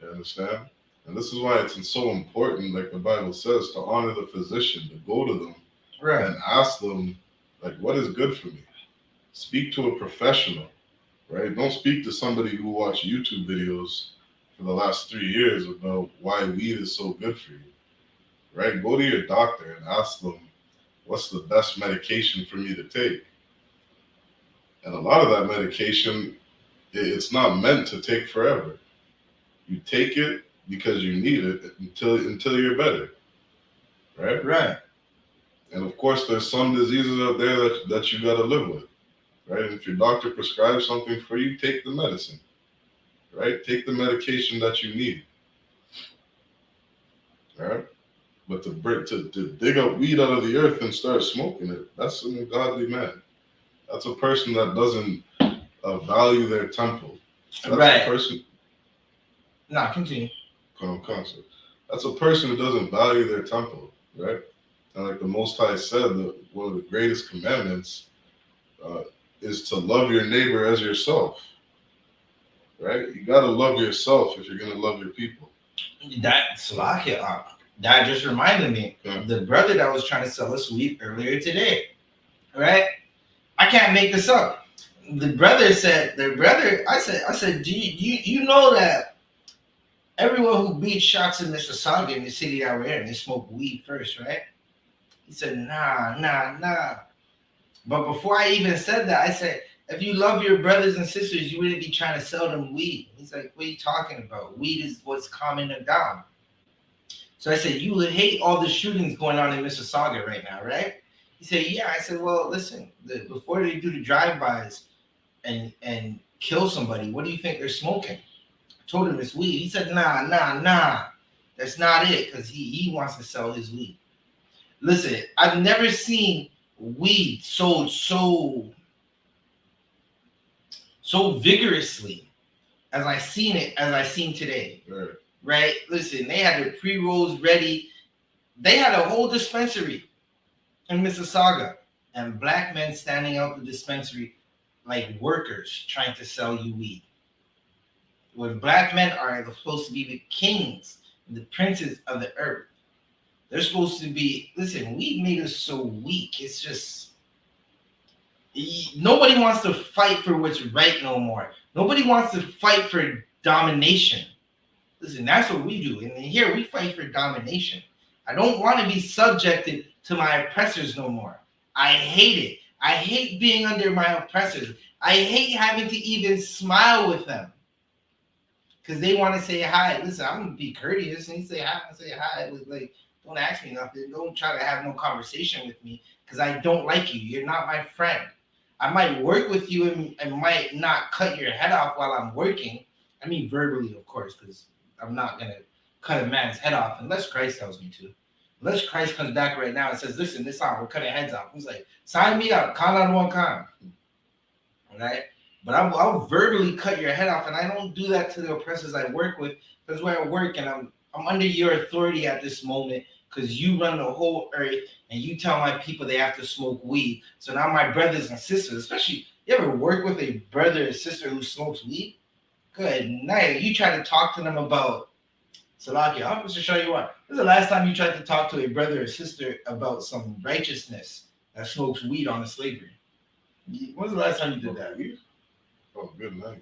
S1: You understand? And this is why it's so important, like the Bible says, to honor the physician, to go to them and ask them, like, what is good for me? Speak to a professional, right? Don't speak to somebody who watched YouTube videos for the last 3 years about why weed is so good for you, right? Go to your doctor and ask them, what's the best medication for me to take? And a lot of that medication, it's not meant to take forever. You take it because you need it until you're better, right?
S3: Right.
S1: And of course, there's some diseases out there that you got to live with, right? And if your doctor prescribes something for you, take the medicine, right? Take the medication that you need, right? But to dig up weed out of the earth and start smoking it, that's an ungodly man. That's a person that doesn't value their temple. That's
S3: right.
S1: A person.
S3: No, continue.
S1: So that's a person who doesn't value their temple, right? And like the Most High said, one of the greatest commandments is to love your neighbor as yourself, right? You gotta love yourself if you're gonna love your people.
S3: That Salakia, that just reminded me of the brother that was trying to sell us weed earlier today, right? I can't make this up. The brother said, I said, do you know that everyone who beats shots in Mississauga, in the city that we're in, they smoke weed first, right? He said, nah. But before I even said that, I said, if you love your brothers and sisters, you wouldn't be trying to sell them weed. He's like, what are you talking about? Weed is what's calming them down. So I said, you hate all the shootings going on in Mississauga right now, right? He said, yeah. I said, well, listen, before they do the drive-bys and kill somebody, what do you think they're smoking? I told him it's weed. He said, nah. That's not it, because he wants to sell his weed. Listen, I've never seen weed sold so vigorously as I seen today. Right? Listen, they had their pre-rolls ready. They had a whole dispensary in Mississauga, and black men standing out the dispensary like workers trying to sell you weed. When black men are supposed to be the kings, the princes of the earth, they're supposed to be. Listen, weed made us so weak. It's just nobody wants to fight for what's right no more. Nobody wants to fight for domination. Listen, that's what we do. And here we fight for domination. I don't want to be subjected to my oppressors no more. I hate it. I hate being under my oppressors. I hate having to even smile with them. Because they want to say hi. Listen, I'm going to be courteous and say hi. Like, don't ask me nothing. Don't try to have no conversation with me because I don't like you. You're not my friend. I might work with you and might not cut your head off while I'm working. I mean, verbally, of course, because I'm not going to cut a man's head off unless Christ tells me to. Unless Christ comes back right now and says, listen, this time we're cutting heads off. He's like, sign me up. Khan on one Khan. All right? But I'll verbally cut your head off, and I don't do that to the oppressors I work with. That's where I work, and I'm under your authority at this moment because you run the whole earth, and you tell my people they have to smoke weed. So now my brothers and sisters, especially, you ever work with a brother or sister who smokes weed? Good night. You try to talk to them about Salakia. Officer, show you what. This is the last time you tried to talk to a brother or sister about some righteousness that smokes weed on the slavery. When was the last time you did that?
S1: Oh, good night.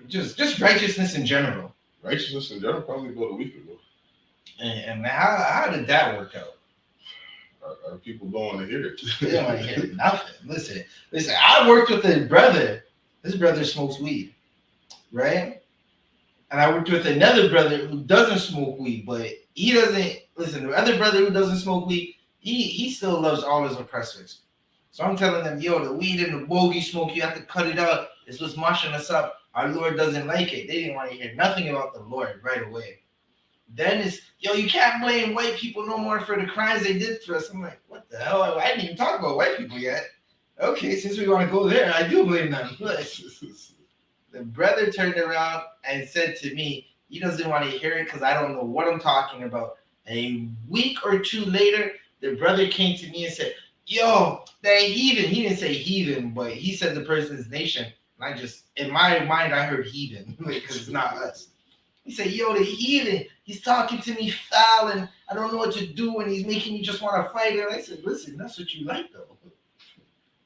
S3: just righteousness in general.
S1: Righteousness in general, probably about a week ago.
S3: And how did that work out?
S1: Our people don't want to hear it.
S3: They don't want to hear nothing. Listen. I worked with a brother. This brother smokes weed, right? And I worked with another brother who doesn't smoke weed, but he doesn't. Listen, the other brother who doesn't smoke weed, he still loves all his oppressors. So I'm telling them, yo, the weed and the bogey smoke, you have to cut it out. It's what's mushing us up. Our Lord doesn't like it. They didn't want to hear nothing about the Lord right away. Then it's, yo, you can't blame white people no more for the crimes they did to us. I'm like, what the hell? I didn't even talk about white people yet. Okay, since we want to go there, I do blame them. The brother turned around and said to me, he doesn't want to hear it because I don't know what I'm talking about. A week or two later, the brother came to me and said, yo, that heathen. He didn't say heathen, but he said the person's nation. And I just, in my mind, I heard heathen because it's not us. He said, yo, the heathen, he's talking to me foul and I don't know what to do and he's making me just want to fight. And I said, listen, that's what you like though.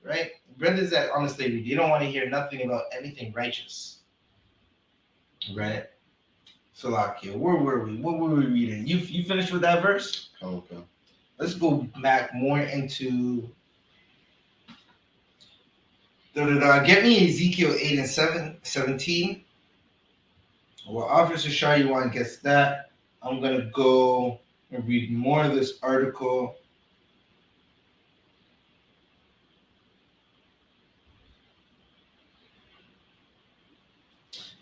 S3: Right? Brothers that honestly, they don't want to hear nothing about anything righteous. Right? Salakia, where were we? What were we reading? You finished with that verse?
S1: Okay.
S3: Let's go back more into get me Ezekiel 8 and 17. Well, Officer Shariwan gets that. I'm going to go and read more of this article.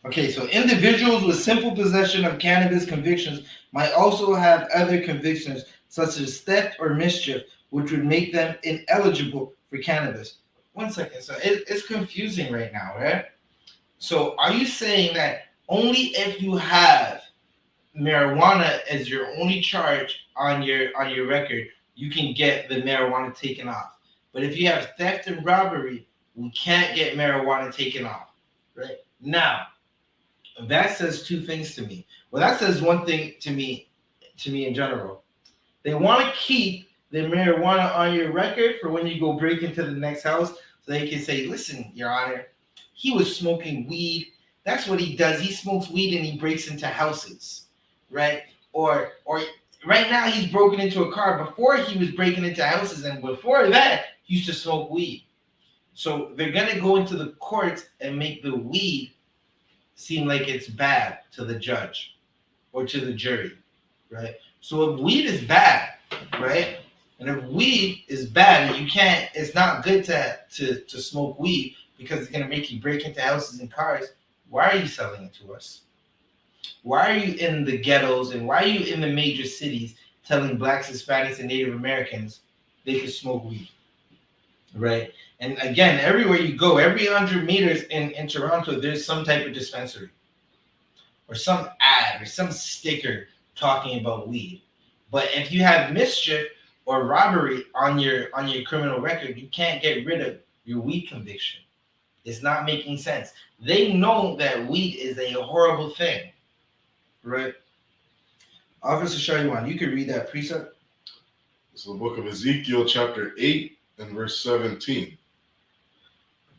S3: Okay, so individuals with simple possession of cannabis convictions might also have other convictions, such as theft or mischief, which would make them ineligible for cannabis. One second. So it's confusing right now, right? So are you saying that only if you have marijuana as your only charge on your record, you can get the marijuana taken off. But if you have theft and robbery, we can't get marijuana taken off. Right now, that says two things to me. Well, that says one thing to me in general. They want to keep the marijuana on your record for when you go break into the next house, so they can say, "Listen, Your Honor, he was smoking weed. That's what he does. He smokes weed and he breaks into houses, right? Or right now he's broken into a car. Before he was breaking into houses, and before that he used to smoke weed." So they're gonna go into the courts and make the weed seem like it's bad to the judge or to the jury, right? So if weed is bad, right? And if weed is bad and you can't, it's not good to smoke weed because it's gonna make you break into houses and cars. Why are you selling it to us? Why are you in the ghettos and why are you in the major cities telling blacks, Hispanics, and Native Americans they can smoke weed, right? And again, everywhere you go, every 100 meters in Toronto, there's some type of dispensary or some ad or some sticker talking about weed. But if you have mischief or robbery on your criminal record, you can't get rid of your weed conviction. It's not making sense. They know that weed is a horrible thing, right? Officer Shariwan, you can read that precept.
S1: It's the book of Ezekiel, chapter 8 and verse 17.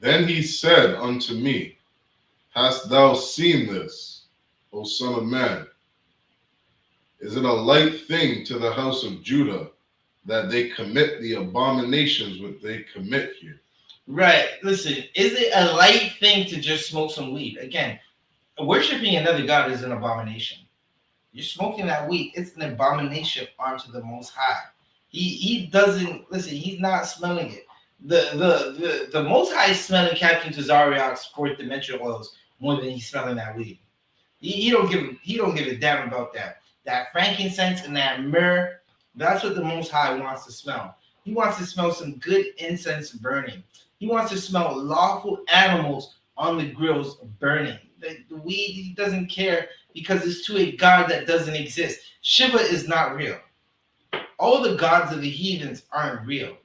S1: Then he said unto me, Hast thou seen this, O son of man? Is it a light thing to the house of Judah that they commit the abominations which they commit here?
S3: Right. Listen, is it a light thing to just smoke some weed? Again, worshiping another god is an abomination. You're smoking that weed, it's an abomination unto the Most High. He doesn't listen. He's not smelling it. The Most High is smelling Captain Tazariak's fourth dimensional oils more than he's smelling that weed. He don't give a damn about that. That frankincense and that myrrh, that's what the Most High wants to smell. He wants to smell some good incense burning. He wants to smell lawful animals on the grills burning. The weed, he doesn't care because it's to a god that doesn't exist. Shiva is not real. All the gods of the heathens aren't real,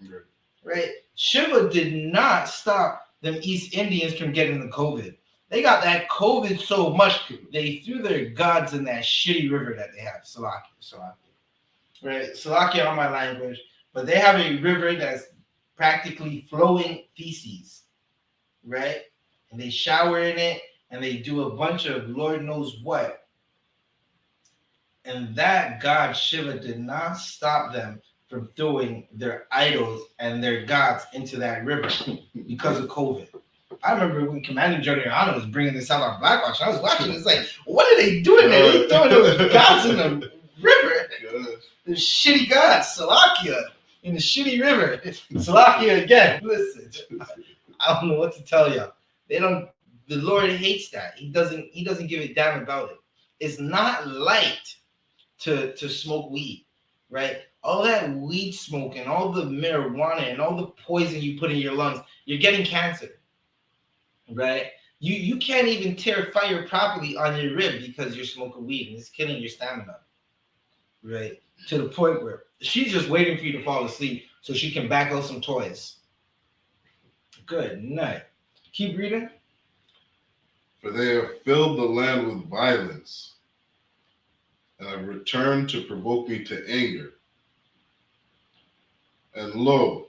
S3: right? Shiva did not stop them East Indians from getting the COVID. They got that COVID so much, they threw their gods in that shitty river that they have, Salakia. Right? Salakia on my language, but they have a river that's practically flowing feces, right? And they shower in it, and they do a bunch of Lord knows what. And that god Shiva did not stop them from throwing their idols and their gods into that river because of COVID. I remember when Commander General YAHANNA was bringing this out on Blackwatch. I was watching. It's like, what are they doing there? They throwing those gods in the river. The shitty gods, Salakia, in the shitty river. Salakia again. Listen, I don't know what to tell y'all. They don't. The Lord hates that. He doesn't give a damn about it. It's not light to smoke weed, right? All that weed smoke and all the marijuana and all the poison you put in your lungs, you're getting cancer, right? You can't even tear fire properly on your rib because you're smoking weed and it's killing your stamina, right? To the point where she's just waiting for you to fall asleep so she can back out some toys. Good night. Keep reading.
S1: For they have filled the land with violence and have returned to provoke me to anger. And lo,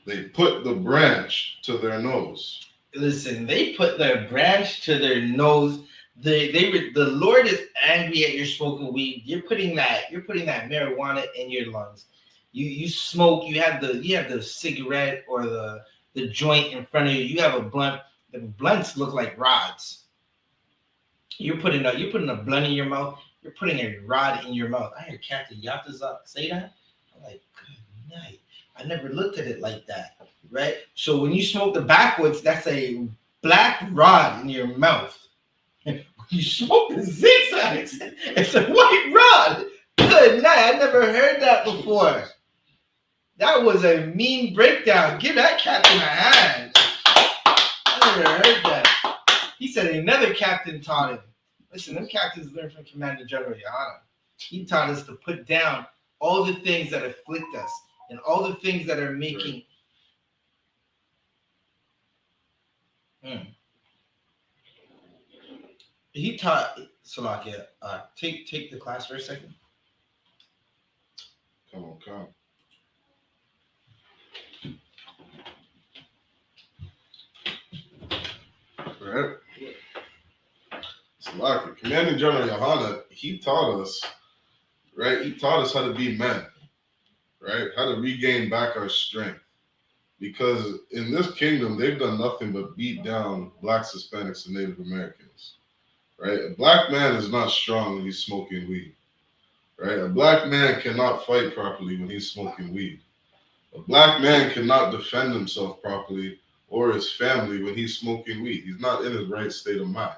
S1: they put the branch to their nose.
S3: Listen, they put their branch to their nose. The Lord is angry at your smoking weed. You're putting that marijuana in your lungs. You smoke. You have the cigarette or the joint in front of you. You have a blunt. The blunts look like rods. You're putting a blunt in your mouth. You're putting a rod in your mouth. I heard Captain Yatazak say that. I'm like, good night. I never looked at it like that, right? So when you smoke the backwoods, that's a black rod in your mouth. When you smoke the zigzags, it's a white rod. Good night. I never heard that before. That was a mean breakdown. Give that captain a hand. I never heard that. He said another captain taught him. Listen, them captains learned from Commander General YAHANNA. He taught us to put down all the things that afflict us and all the things that are making. He taught Salakia. Take the class for a second.
S1: Come on, come. Right? Salaki. Commanding General YAHANNA, he taught us, right? He taught us how to be men, right? How to regain back our strength. Because in this kingdom, they've done nothing but beat down blacks, Hispanics, and Native Americans, right? A black man is not strong when he's smoking weed, right? A black man cannot fight properly when he's smoking weed. A black man cannot defend himself properly or his family when he's smoking weed. He's not in his right state of mind,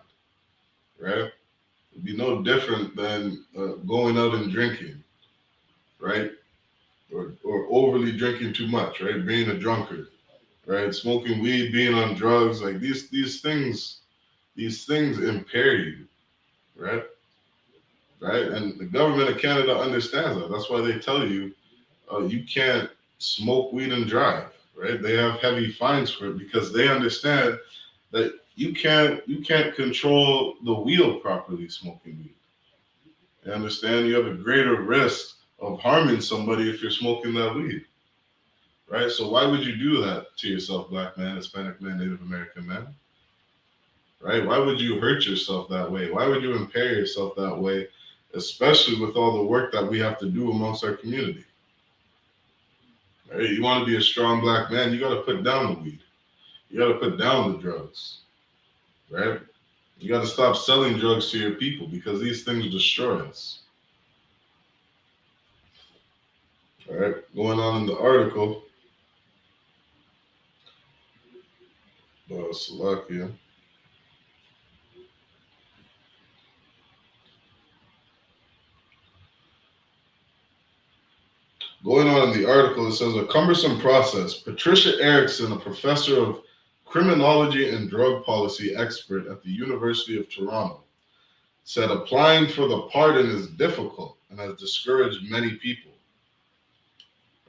S1: right? It'd be no different than going out and drinking, right? Or overly drinking too much, right? Being a drunkard, right? Smoking weed, being on drugs, like these things impair you, right? Right? And the government of Canada understands that. That's why they tell you you can't smoke weed and drive, right? They have heavy fines for it because they understand that you can't control the wheel properly smoking weed. You understand? You have a greater risk of harming somebody if you're smoking that weed, right? So why would you do that to yourself, black man, Hispanic man, Native American man, right? Why would you hurt yourself that way? Why would you impair yourself that way, especially with all the work that we have to do amongst our community? Right? You want to be a strong black man, you got to put down the weed. You got to put down the drugs, right? You got to stop selling drugs to your people because these things destroy us. All right, going on in the article. Slovakia. Going on in the article, it says a cumbersome process. Patricia Erickson, a professor of criminology and drug policy expert at the University of Toronto, said applying for the pardon is difficult and has discouraged many people.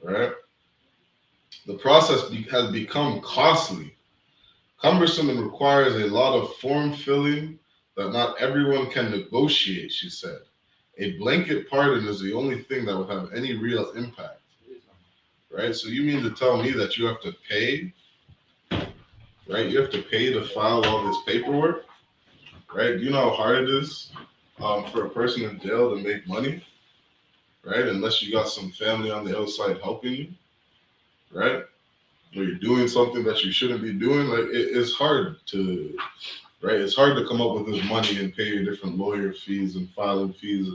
S1: Right? The process has become costly, cumbersome, and requires a lot of form filling that not everyone can negotiate, she said. A blanket pardon is the only thing that would have any real impact. Right? So you mean to tell me that you have to pay, right? You have to pay to file all this paperwork, right? Do you know how hard it is for a person in jail to make money, right? Unless you got some family on the outside helping you, right? Or you're doing something that you shouldn't be doing. Like it's hard to, right? It's hard to come up with this money and pay your different lawyer fees and filing fees,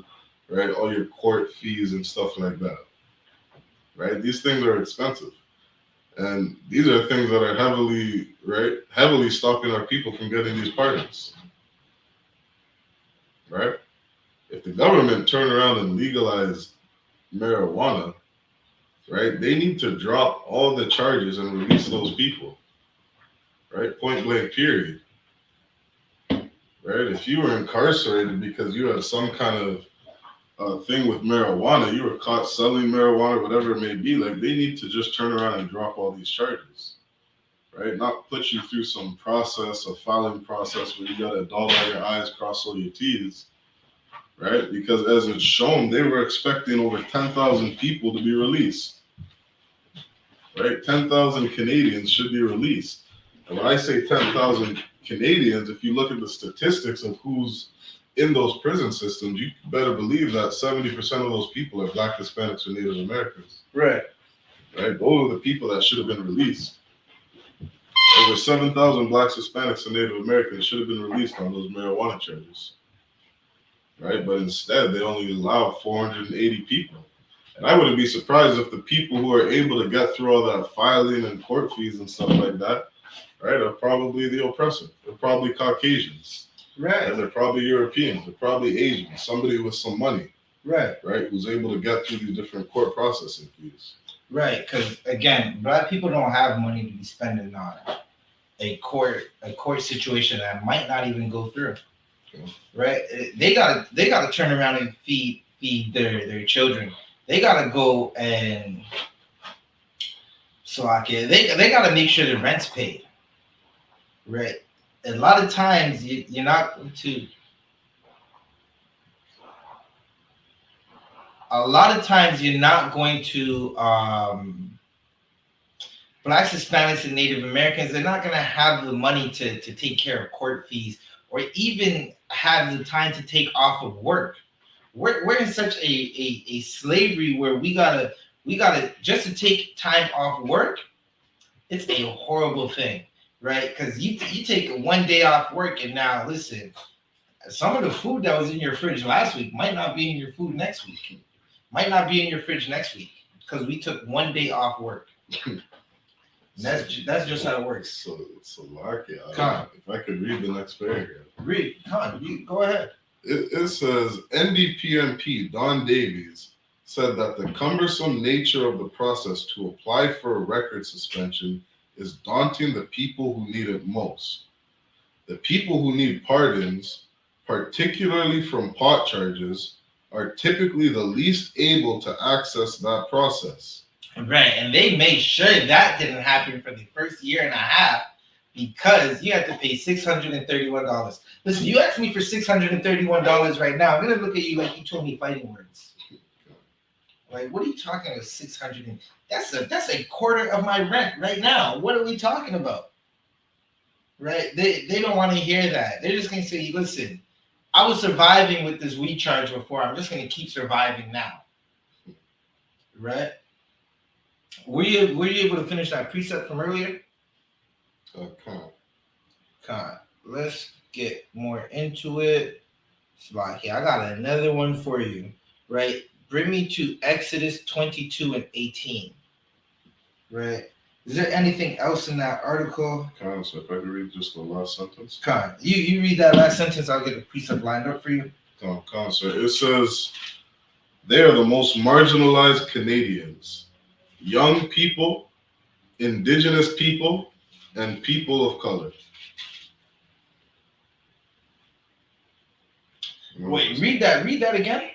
S1: right? All your court fees and stuff like that, right? These things are expensive. And these are things that are heavily stopping our people from getting these pardons, right? If the government turned around and legalized marijuana, right, they need to drop all the charges and release those people, right? Point blank, period. Right? If you were incarcerated because you had some kind of thing with marijuana, you were caught selling marijuana, whatever it may be, like they need to just turn around and drop all these charges, right? Not put you through some process, a filing process where you got to dot all your I's, cross all your T's, right? Because as it's shown, they were expecting over 10,000 people to be released, right? 10,000 Canadians should be released. And when I say 10,000 Canadians, if you look at the statistics of who's in those prison systems, you better believe that 70% of those people are Black, Hispanics, or Native Americans.
S3: Right.
S1: Right? Those are the people that should have been released. Over 7,000 Blacks, Hispanics, and Native Americans should have been released on those marijuana charges. Right? But instead, they only allow 480 people. And I wouldn't be surprised if the people who are able to get through all that filing and court fees and stuff like that, right, are probably the oppressor. They're probably Caucasians.
S3: Right.
S1: And they're probably Europeans. They're probably Asians. Somebody with some money.
S3: Right.
S1: Right, who's able to get through these different court processing fees.
S3: Right, because again, Black people don't have money to be spending on a court situation that might not even go through. right? They gotta turn around and feed their children. They gotta go and they gotta make sure the rent's paid, right? A lot of times you're not going to. A lot of times you're not going to. Blacks, Hispanics, and Native Americans, they're not going to have the money to take care of court fees or even have the time to take off of work. We're in such a slavery where we gotta just to take time off work. It's a horrible thing, right? Because you take 1 day off work and now listen, some of the food that was in your fridge last week might not be in your food next week, might not be in your fridge next week because we took 1 day off work. That's just how it works.
S1: So Larky, if
S3: Con.
S1: I could read the next paragraph.
S3: Read, Con, you go ahead.
S1: It says NDPMP Don Davies said that the cumbersome nature of the process to apply for a record suspension is daunting the people who need it most. The people who need pardons, particularly from pot charges, are typically the least able to access that process.
S3: Right, and they made sure that didn't happen for the first year and a half because you had to pay $631. Listen, you asked me for $631 right now. I'm gonna look at you like you told me fighting words. Like, what are you talking about? 600? That's a quarter of my rent right now. What are we talking about? Right? They don't want to hear that. They're just gonna say, listen, I was surviving with this weed charge before. I'm just gonna keep surviving now. Right? Were you able to finish that precept from earlier? Con. Let's get more into it. Here, I got another one for you. Right? Bring me to Exodus 22 and 18. Right? Is there anything else in that article?
S1: So if I could read just the last sentence.
S3: Con. You read that last sentence, I'll get the precept lined up for you.
S1: So it says, they are the most marginalized Canadians. Young people, indigenous people, and people of color.
S3: Wait, read that again.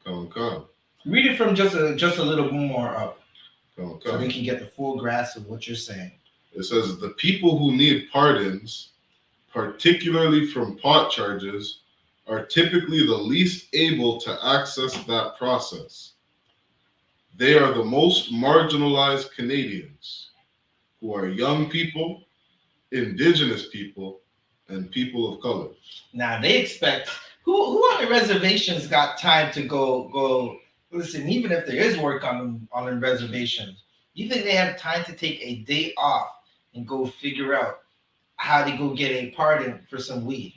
S1: Come.
S3: Read it from just a little more up,
S1: Come.
S3: so they can get the full grasp of what you're saying.
S1: It says the people who need pardons, particularly from pot charges, are typically the least able to access that process. They are the most marginalized Canadians, who are young people, indigenous people, and people of color.
S3: Now they expect who on the reservations got time to go listen. Even if there is work on the reservations, you think they have time to take a day off and go figure out how to go get a pardon for some weed?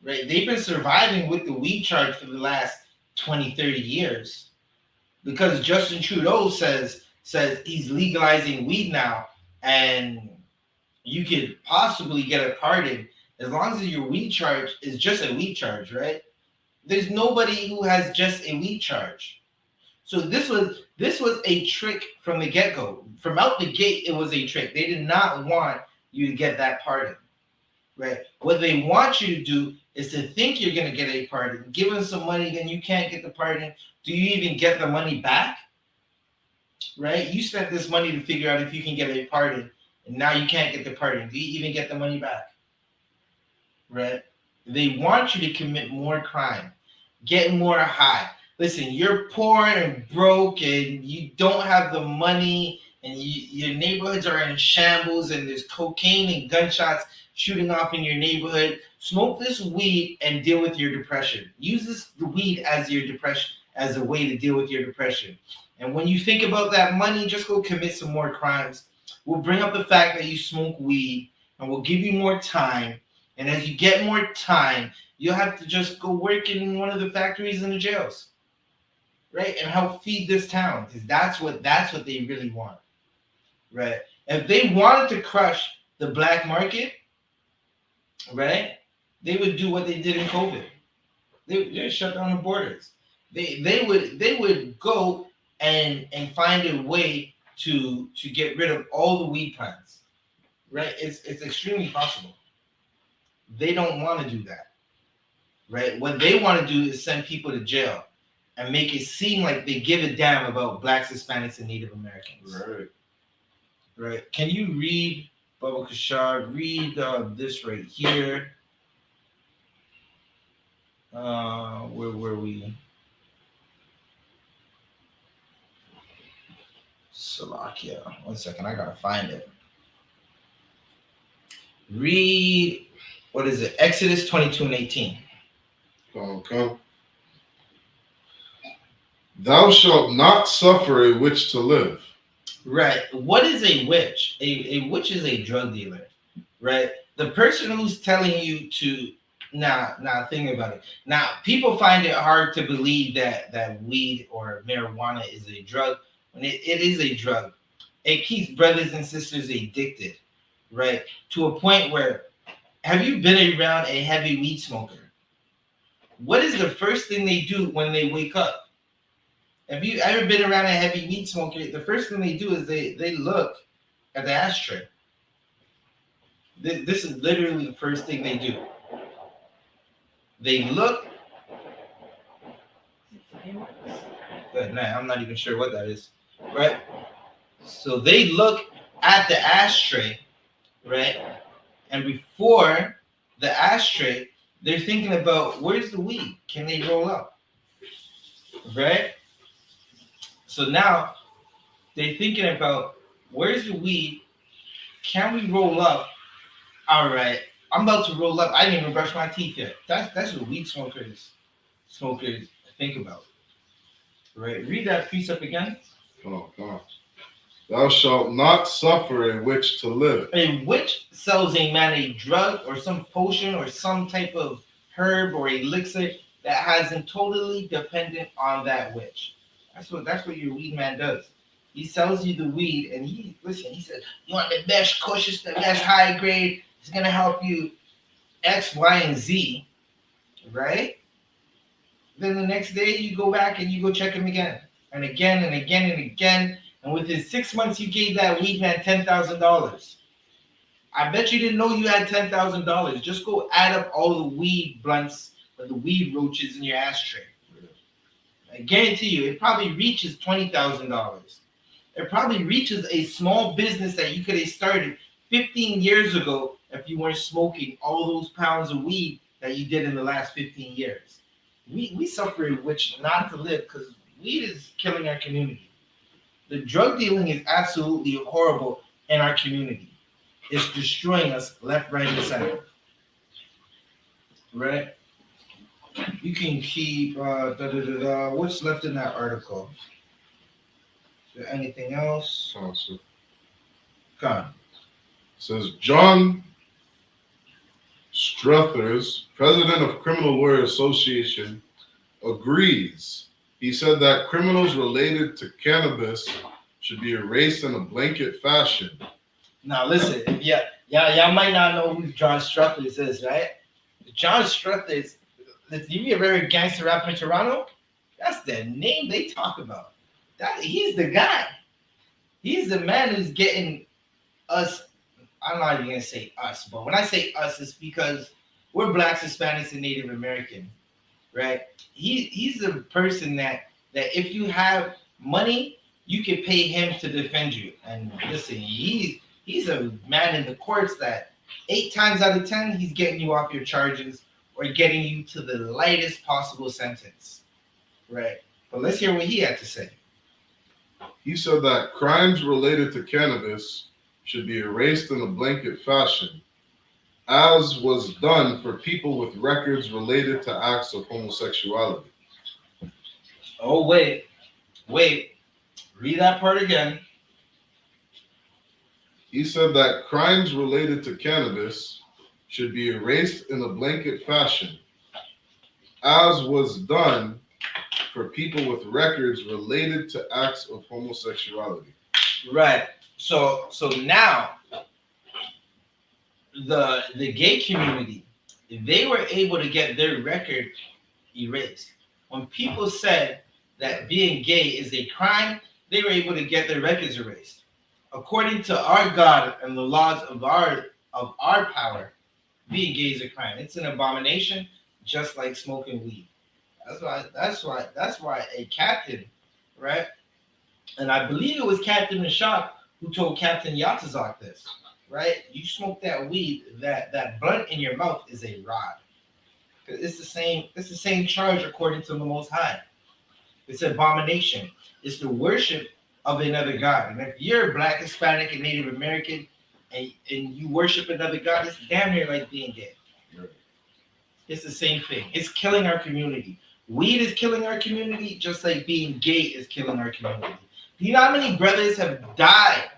S3: Right? They've been surviving with the weed charge for the last 20, 30 years. Because Justin Trudeau says he's legalizing weed now, and you could possibly get a pardon as long as your weed charge is just a weed charge, right? There's nobody who has just a weed charge. So this was a trick from the get-go. From out the gate, it was a trick. They did not want you to get that pardon, right? What they want you to do is to think you're going to get a pardon, give them some money, then you can't get the pardon. Do you even get the money back? Right? You spent this money to figure out if you can get a pardon, and now you can't get the pardon. Do you even get the money back? Right? They want you to commit more crime, get more high. Listen, you're poor and broke, and you don't have the money, and your neighborhoods are in shambles, and there's cocaine and gunshots shooting off in your neighborhood. Smoke this weed and deal with your depression. Use the weed as your depression, as a way to deal with your depression. And when you think about that money, just go commit some more crimes. We'll bring up the fact that you smoke weed, and we'll give you more time. And as you get more time, you'll have to just go work in one of the factories in the jails, right? And help feed this town, because that's what they really want, right? If they wanted to crush the black market, right, they would do what they did in COVID. They shut down the borders. They would go and find a way to get rid of all the weed plants, right? It's extremely possible. They don't want to do that. right? What they want to do is send people to jail and make it seem like they give a damn about blacks, Hispanics, and Native Americans.
S1: Right.
S3: Right. Can you read, Baba Kashar, read this right here? Where were we? Slovakia. 1 second, I gotta find it. Read, what is it? Exodus 22 and 18.
S1: Come. Thou shalt not suffer a witch to live.
S3: Right. What is a witch? A witch is a drug dealer, right? The person who's telling you to think about it. Now, people find it hard to believe that weed or marijuana is a drug when it is a drug. It keeps brothers and sisters addicted, right? To a point where, have you been around a heavy weed smoker? What is the first thing they do when they wake up? Have you ever been around a heavy weed smoker? The first thing they do is they look at the ashtray. This is literally the first thing they do. They look. I'm not even sure what that is, right? So they look at the ashtray, right? And before the ashtray, they're thinking about, where's the weed? Can they roll up? Right? So now they're thinking about, where's the weed? Can we roll up? All right, I'm about to roll up. I didn't even brush my teeth yet. That's what weed smokers think about. Right? Read that precept again.
S1: Come. Thou shalt not suffer a witch to live.
S3: A witch sells a man a drug or some potion or some type of herb or elixir that has him totally dependent on that witch. That's what your weed man does. He sells you the weed and he says, you want the best cautious, the best high grade, it's gonna help you X, Y, and Z, right? Then the next day you go back and you go check him again and again and again and again. And within 6 months, you gave that weed man $10,000. I bet you didn't know you had $10,000. Just go add up all the weed blunts or the weed roaches in your ashtray. I guarantee you, it probably reaches $20,000. It probably reaches a small business that you could have started 15 years ago if you weren't smoking all those pounds of weed that you did in the last 15 years. We suffer a witch not to live because weed is killing our community. The drug dealing is absolutely horrible in our community. It's destroying us left, right, and center. Right? You can keep what's left in that article. Is there anything else?
S1: Awesome.
S3: Come on.
S1: It says John Struthers, president of Criminal Lawyer Association, agrees. He said that criminals related to cannabis should be erased in a blanket fashion.
S3: Now listen, y'all might not know who John Struthers is, right? John Struthers, you ever heard gangster rap in Toronto? That's the name they talk about. He's the guy. He's the man who's getting us. I'm not even gonna say us, but when I say us, it's because we're blacks, Hispanics, and Native American, right? He's the person that if you have money, you can pay him to defend you. And listen, he's a man in the courts that 8 times out of 10 he's getting you off your charges or getting you to the lightest possible sentence, right? But let's hear what he had to say.
S1: He said that crimes related to cannabis should be erased in a blanket fashion, as was done for people with records related to acts of homosexuality.
S3: Oh, wait. Read that part again.
S1: He said that crimes related to cannabis should be erased in a blanket fashion, as was done for people with records related to acts of homosexuality.
S3: Right. So now the gay community, they were able to get their record erased. When people said that being gay is a crime, they were able to get their records erased. According to our God and the laws of our power, being gay is a crime. It's an abomination. just like smoking weed. That's why a captain, right? And I believe it was Captain Nashak who told Captain Yatazak this, right? You smoke that weed, that blunt in your mouth is a rod. It's the same charge according to the Most High. It's abomination. It's the worship of another God. And if you're black, Hispanic, and Native American, and you worship another God, it's damn near like being gay.
S1: Right.
S3: It's the same thing. It's killing our community. Weed is killing our community, just like being gay is killing our community. Do you know how many brothers have died,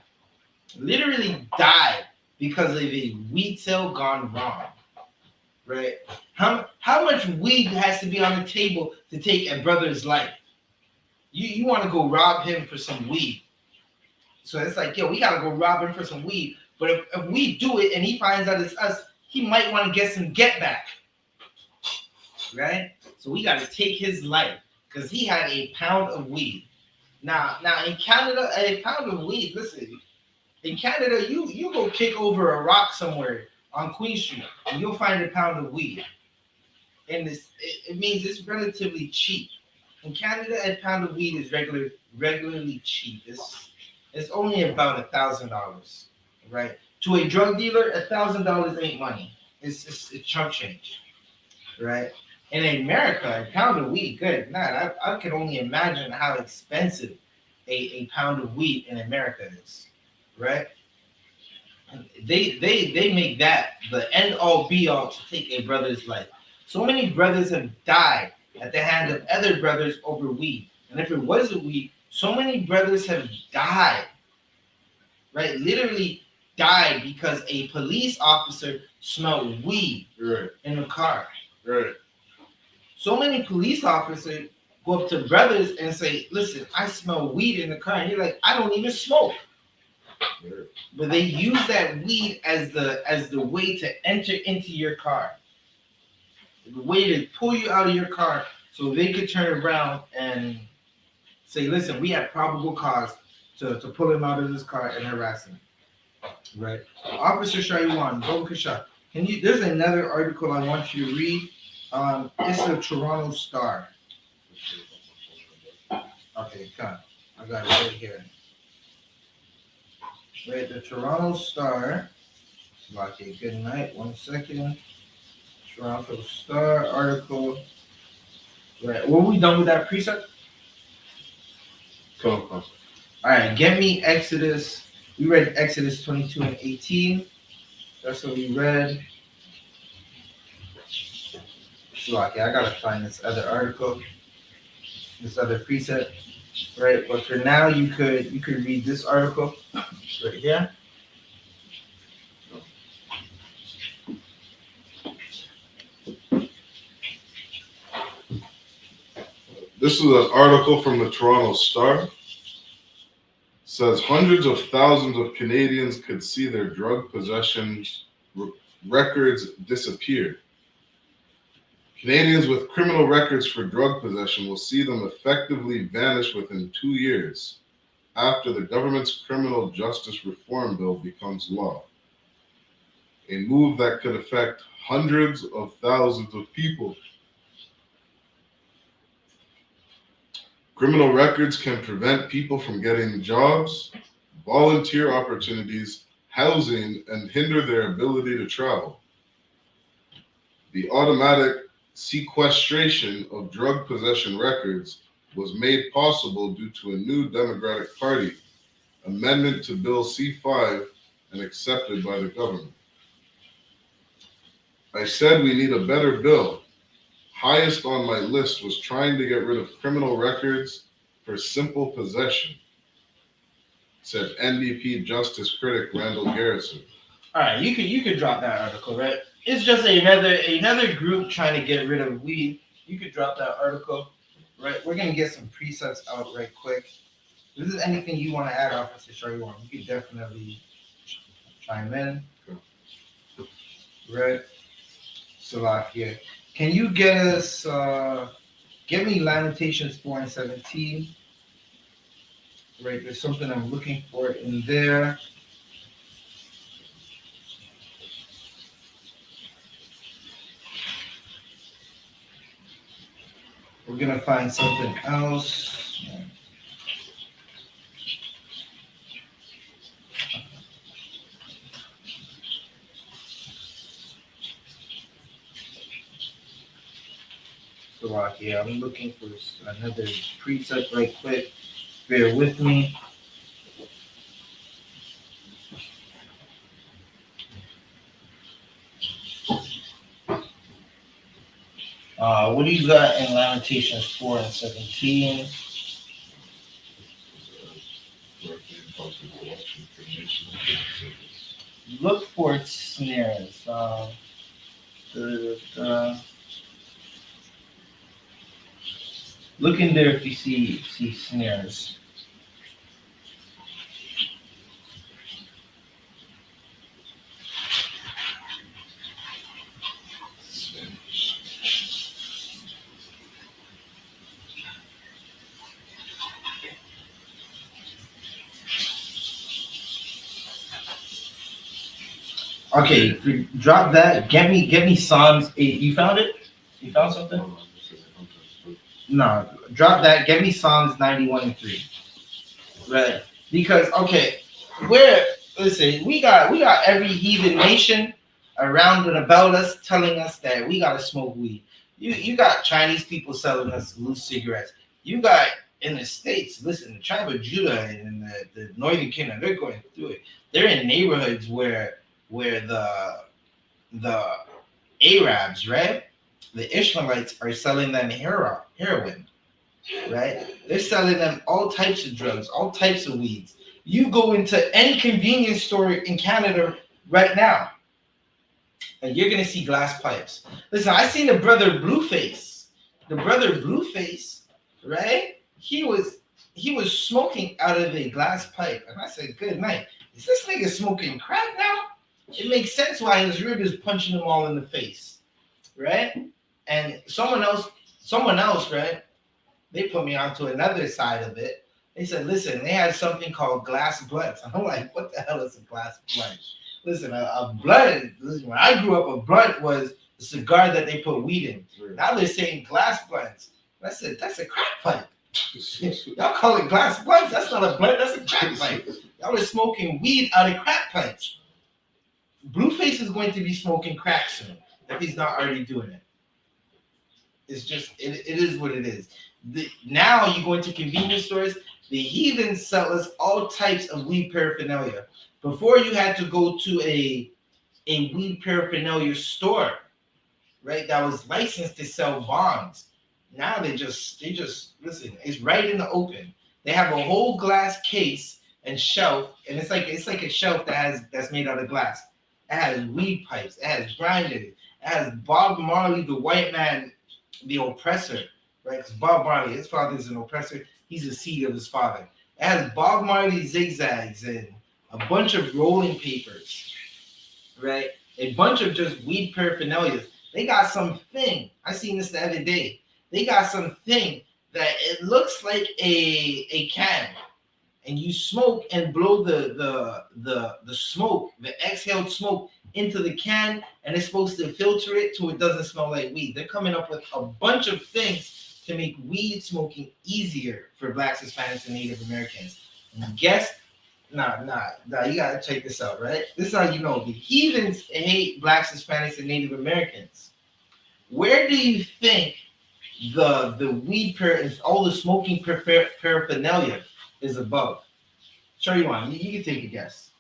S3: literally died, because of a weed sale gone wrong? Right? How much weed has to be on the table to take a brother's life? You want to go rob him for some weed. So it's like, yo, we got to go rob him for some weed. But if we do it and he finds out it's us, he might want to get some get back. Right? So we got to take his life because he had a pound of weed. Now in Canada, a pound of weed, listen, in Canada, you go kick over a rock somewhere on Queen Street and you'll find a pound of weed. And it means it's relatively cheap. In Canada, a pound of weed is regularly cheap. It's only about $1,000, right? To a drug dealer, $1,000 ain't money. It's chump change, right? In America, a pound of weed, good. Nah, I can only imagine how expensive a pound of weed in America is, right? They make that the end all be all to take a brother's life. So many brothers have died at the hand of other brothers over weed. And if it wasn't weed, so many brothers have died, right? Literally died because a police officer smelled weed in the car.
S1: Right.
S3: So many police officers go up to brothers and say, listen, I smell weed in the car. And you're like, I don't even smoke.
S1: Right.
S3: But they use that weed as the way to enter into your car. The way to pull you out of your car so they could turn around and say, listen, we have probable cause to pull him out of this car and harass him. Right. Officer Shaiwan, Bokasha. There's another article I want you to read. It's the Toronto Star. Okay, come. I got it right here. Right, the Toronto Star. Okay, good night. 1 second. Toronto Star article. Right, were we done with that precept?
S1: Come.
S3: All right, get me Exodus. We read Exodus 22 and 18. That's what we read. Okay, I gotta find this other article, this other precept, right? But for now, you could read this article right here.
S1: This is an article from the Toronto Star. It says hundreds of thousands of Canadians could see their drug possessions records disappear. Canadians with criminal records for drug possession will see them effectively vanish within 2 years after the government's criminal justice reform bill becomes law. A move that could affect hundreds of thousands of people. Criminal records can prevent people from getting jobs, volunteer opportunities, housing, and hinder their ability to travel. The automatic sequestration of drug possession records was made possible due to a new Democratic Party amendment to Bill C-5 and accepted by the government. I said we need a better bill. Highest on my list was trying to get rid of criminal records for simple possession, said NDP Justice critic Randall Garrison.
S3: All right, you could drop that article, right? It's just another group trying to get rid of weed. You could drop that article, right? We're gonna get some precepts out right quick. If this is anything you want to add, Officer Shariwan, you could definitely chime in. Right? Salakia. Can you get us give me Lamentations 4 and 17? Right, there's something I'm looking for in there. We're gonna find something else. Slovakia. I'm looking for another precept right quick. Bear with me. What do you got in Lamentations 4 and 17? Look for its snares. Look in there if you see snares. Okay, drop that. Get me Psalms 8. You found it? You found something? No, drop that. Get me Psalms 91 and 3. Right. Because listen, we got every heathen nation around and about us telling us that we gotta smoke weed. You got Chinese people selling us loose cigarettes. You got in the States, listen, the tribe of Judah and the northern kingdom, they're going through it. They're in neighborhoods where the Arabs, right? The Ishmaelites are selling them heroin, right? They're selling them all types of drugs, all types of weeds. You go into any convenience store in Canada right now, and you're gonna see glass pipes. Listen, I seen the brother Blueface. The brother Blueface, right? He was smoking out of a glass pipe, and I said, "Good night." Is this nigga smoking crack now? It makes sense why his rib is punching them all in the face, right? And someone else, right? They put me onto another side of it. They said, listen, they had something called glass blunts. I'm like, what the hell is a glass blunt? Listen, a blunt, listen, when I grew up, a blunt was a cigar that they put weed in. Now they're saying glass blunts. I said, that's a crack pipe. Y'all call it glass blunts. That's not a blunt, that's a crack pipe. Y'all are smoking weed out of crack pipes. Blueface is going to be smoking crack soon if he's not already doing it. It's just, it is what it is. Now you go into convenience stores, the heathens sell us all types of weed paraphernalia. Before you had to go to a weed paraphernalia store, right? That was licensed to sell bonds. Now they just listen, it's right in the open. They have a whole glass case and shelf, and it's like a shelf that's made out of glass. It has weed pipes, it has grinders, it has Bob Marley, the white man, the oppressor, right? Because Bob Marley, his father is an oppressor. He's the seed of his father. It has Bob Marley zigzags and a bunch of rolling papers, right? A bunch of just weed paraphernalia. They got something. I seen this the other day. They got something that it looks like a can, and you smoke and blow the smoke, the exhaled smoke into the can, and it's supposed to filter it so it doesn't smell like weed. They're coming up with a bunch of things to make weed smoking easier for Blacks, Hispanics, and Native Americans. And guess, nah, you gotta check this out, right? This is how you know the heathens hate Blacks, Hispanics, and Native Americans. Where do you think the weed all the smoking paraphernalia is above? Sure, you want. You can take a guess.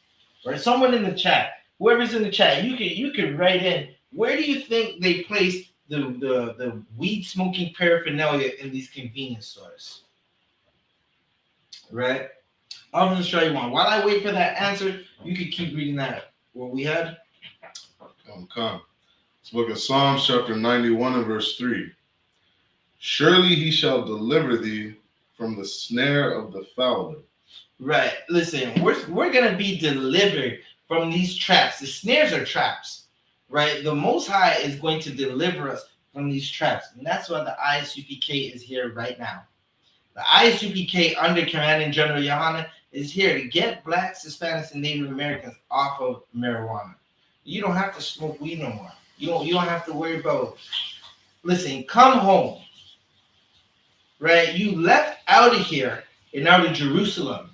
S3: Right? Someone in the chat, whoever's in the chat, you can write in. Where do you think they place the weed smoking paraphernalia in these convenience stores? Right? I'll just show you one. While I wait for that answer, you can keep reading that. What we had?
S1: Come. It's book of Psalms, chapter 91 and verse 3. Surely he shall deliver thee from the snare of the fowler.
S3: Right. Listen, we're gonna be delivered from these traps. The snares are traps, right? The Most High is going to deliver us from these traps, and that's why the I.S.U.P.K is here right now. The I.S.U.P.K under Commanding General YAHANNA is here to get Blacks, Hispanics, and Native Americans off of marijuana. You don't have to smoke weed no more. You don't have to worry about. Listen, come home. right? You left out of here and out of Jerusalem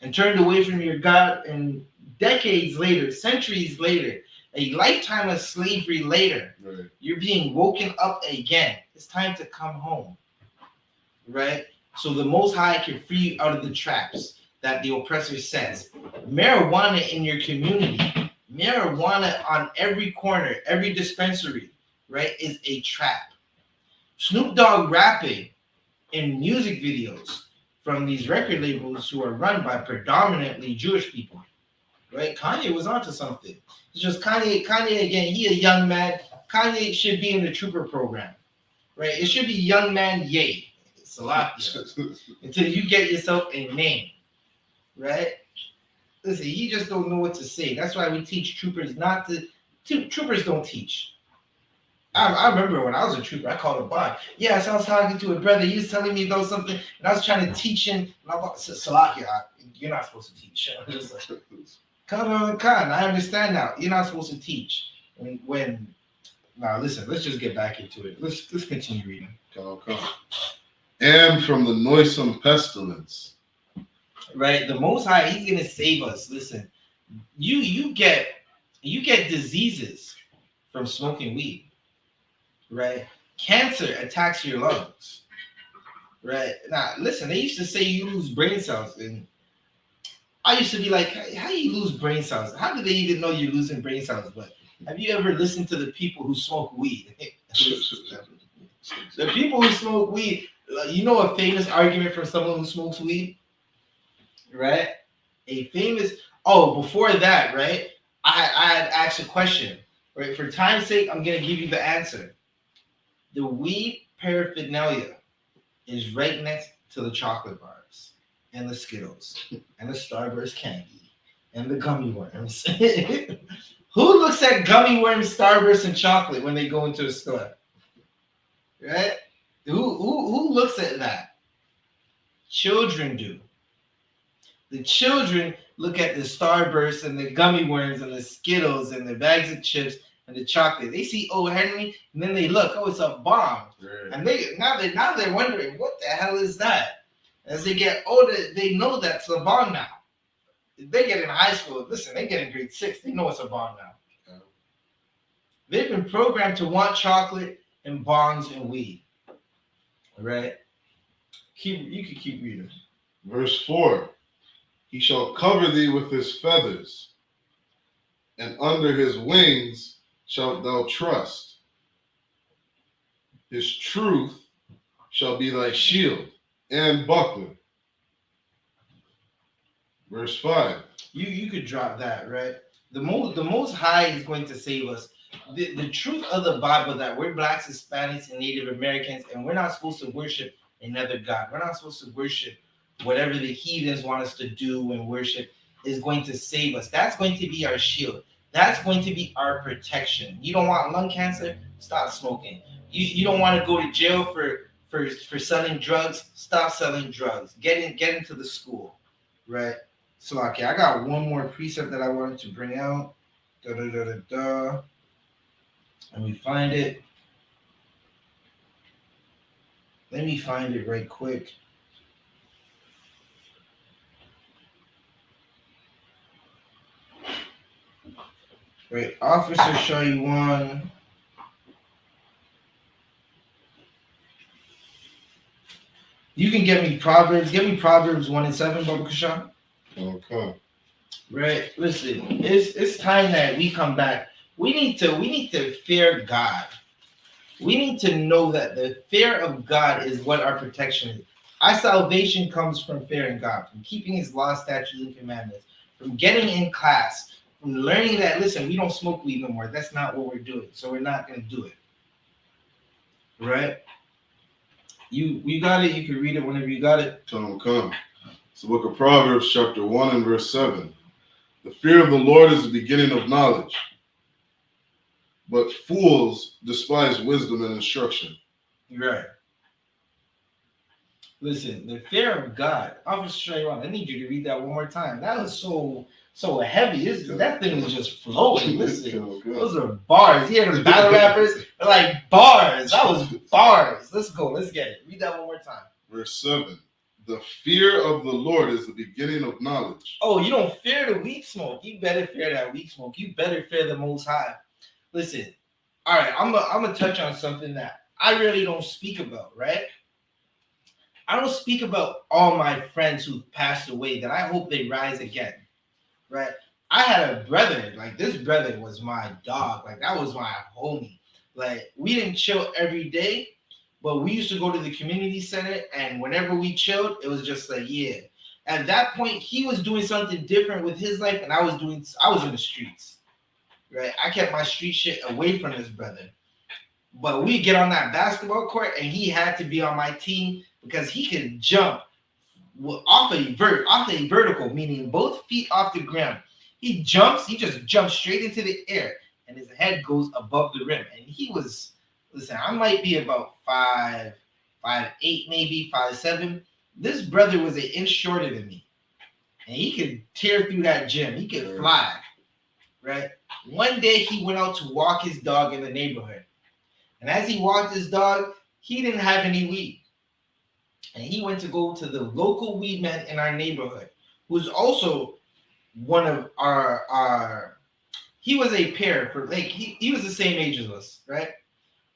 S3: and turned away from your God, and decades later, centuries later, a lifetime of slavery later,
S1: Right.
S3: you're being woken up again. It's time to come home, right? So the Most High can free you out of the traps that the oppressor sets. Marijuana in your community, marijuana on every corner, every dispensary, right, is a trap. Snoop Dogg rapping in music videos from these record labels who are run by predominantly Jewish people, right? Kanye was onto something. It's just Kanye again, he a young man. Kanye should be in the trooper program, right? It should be young man Ye. Salakia. Until you get yourself a name, right? Listen, he just don't know what to say. That's why we teach troopers not to. Troopers don't teach. I remember when I was a trooper, I called a bar. Yeah, so I was talking to a brother. He was telling me about something, and I was trying to teach him. And I was Salakia, you're not supposed to teach. I'm just like, Khan, I understand now. You're not supposed to teach. Now listen, let's just get back into it. Let's continue reading.
S1: Come. And from the noisome pestilence.
S3: Right, the Most High, He's gonna save us. Listen, you get diseases from smoking weed. Right, cancer attacks your lungs. Right, now listen, they used to say you lose brain cells, and I used to be like, how do you lose brain cells? How do they even know you're losing brain cells? But have you ever listened to the people who smoke weed? The people who smoke weed, you know a famous argument from someone who smokes weed? Right? Before that, right? I had asked a question. Right? For time's sake, I'm going to give you the answer. The weed paraphernalia is right next to the chocolate bars and the Skittles and the Starburst candy and the gummy worms. Who looks at gummy worms, Starburst, and chocolate when they go into a store? Right? Who looks at that? Children do. The children look at the Starburst and the gummy worms and the Skittles and the bags of chips and the chocolate. They see "Oh Henry," and then they look, "Oh, it's a bomb." Right. And now they're wondering, what the hell is that? As they get older, they know that's a bomb now. If they get in high school, listen, they get in grade 6, they know it's a bomb now. Yeah. They've been programmed to want chocolate and bongs and weed. All right? You can keep reading.
S1: Verse 4. He shall cover thee with his feathers, and under his wings shalt thou trust. His truth shall be thy shield and buckler. Verse 5.
S3: You could drop that, right? The most High is going to save us. The truth of the Bible that we're blacks, Hispanics, and Native Americans, and we're not supposed to worship another God. We're not supposed to worship whatever the heathens want us to do and worship, is going to save us. That's going to be our shield. That's going to be our protection. You don't want lung cancer? Stop smoking. You don't want to go to jail for selling drugs? Stop selling drugs. Get into the school, right? So, okay, I got one more precept that I wanted to bring out. Let me find it. Let me find it right quick. Right, Officer Shaywan. You can get me Proverbs. Give me Proverbs 1:7, Baba Kashan.
S1: Okay.
S3: Right. Listen, it's time that we come back. We need to fear God. We need to know that the fear of God is what our protection is. Our salvation comes from fearing God, from keeping His law, statutes, and commandments, from getting in class, from learning that, listen, we don't smoke weed no more. That's not what we're doing. So we're not going to do it. Right? You got it. You can read it whenever you got it.
S1: Come. It's the book of Proverbs, chapter 1 and verse 7. The fear of the Lord is the beginning of knowledge, but fools despise wisdom and instruction.
S3: Right. Listen, the fear of God. Officer Shaywan, I need you to read that one more time. That was so heavy. That thing was just flowing. Listen, those are bars. You hear the battle rappers? They're like bars. That was bars. Let's go. Let's get it. Read that one more time.
S1: Verse 7. The fear of the Lord is the beginning of knowledge.
S3: Oh, you don't fear the weed smoke. You better fear that weed smoke. You better fear the Most High. Listen, all right, I'm gonna touch on something that I really don't speak about, right? I don't speak about all my friends who've passed away that I hope they rise again, right? I had a brother, like this brother was my dog, like that was my homie. Like we didn't chill every day, but we used to go to the community center, and whenever we chilled, it was just like, yeah. At that point, he was doing something different with his life, and I was in the streets, right? I kept my street shit away from this brother. But we get on that basketball court, and he had to be on my team because he could jump off a vertical, meaning both feet off the ground. He just jumps straight into the air, and his head goes above the rim. And he was, listen, I might be about 5'8", maybe 5'7". This brother was an inch shorter than me, and he could tear through that gym. He could fly, right? One day he went out to walk his dog in the neighborhood. And as he walked his dog, he didn't have any weed. And he went to go to the local weed man in our neighborhood, who's also one of our he was a pair for like he was the same age as us, right?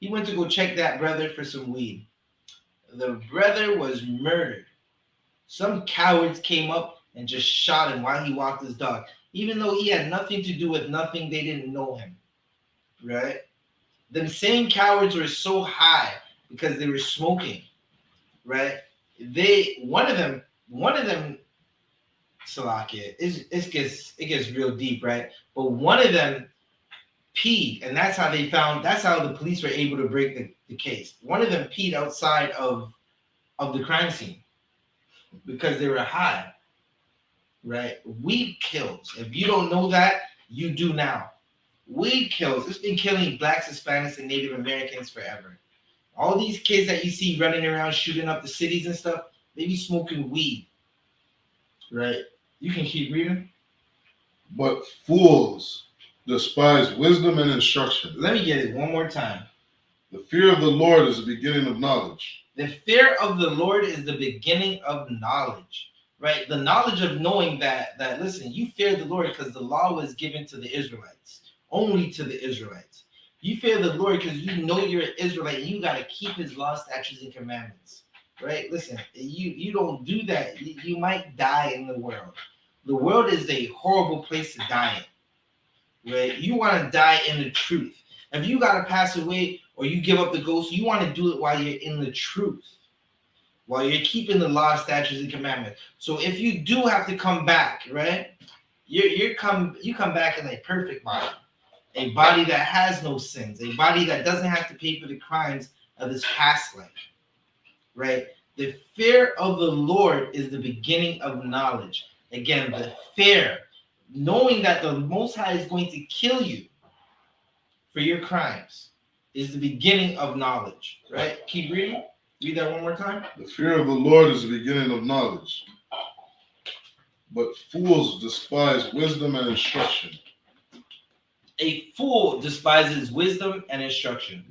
S3: He went to go check that brother for some weed. The brother was murdered. Some cowards came up and just shot him while he walked his dog. Even though he had nothing to do with nothing, they didn't know him, right? Them same cowards were so high because they were smoking, right? One of them, Salakia, it gets real deep, right? But one of them peed, and that's how the police were able to break the case. One of them peed outside of the crime scene because they were high, right? Weed kills. If you don't know that, you do now. Weed kills. It's been killing blacks, Hispanics, and Native Americans forever. All these kids that you see running around shooting up the cities and stuff, they be smoking weed, right? You can keep reading.
S1: But fools despise wisdom and instruction.
S3: Let me get it one more time.
S1: The fear of the Lord is the beginning of knowledge.
S3: The fear of the Lord is the beginning of knowledge, right? The knowledge of knowing that listen, you fear the Lord because the law was given to the Israelites, only to the Israelites. You fear the Lord because you know you're an Israelite and you got to keep his law, statutes, and commandments, right? Listen, you don't do that. You might die in the world. The world is a horrible place to die in, right? You want to die in the truth. If you got to pass away or you give up the ghost, you want to do it while you're in the truth, while you're keeping the law, statutes, and commandments. So if you do have to come back, right, you come back in a perfect body. A body that has no sins, a body that doesn't have to pay for the crimes of this past life, right? The fear of the Lord is the beginning of knowledge. Again, the fear, knowing that the Most High is going to kill you for your crimes, is the beginning of knowledge, right? Keep reading. Read that one more time.
S1: The fear of the Lord is the beginning of knowledge. But fools despise wisdom and instruction.
S3: A fool despises wisdom and instruction,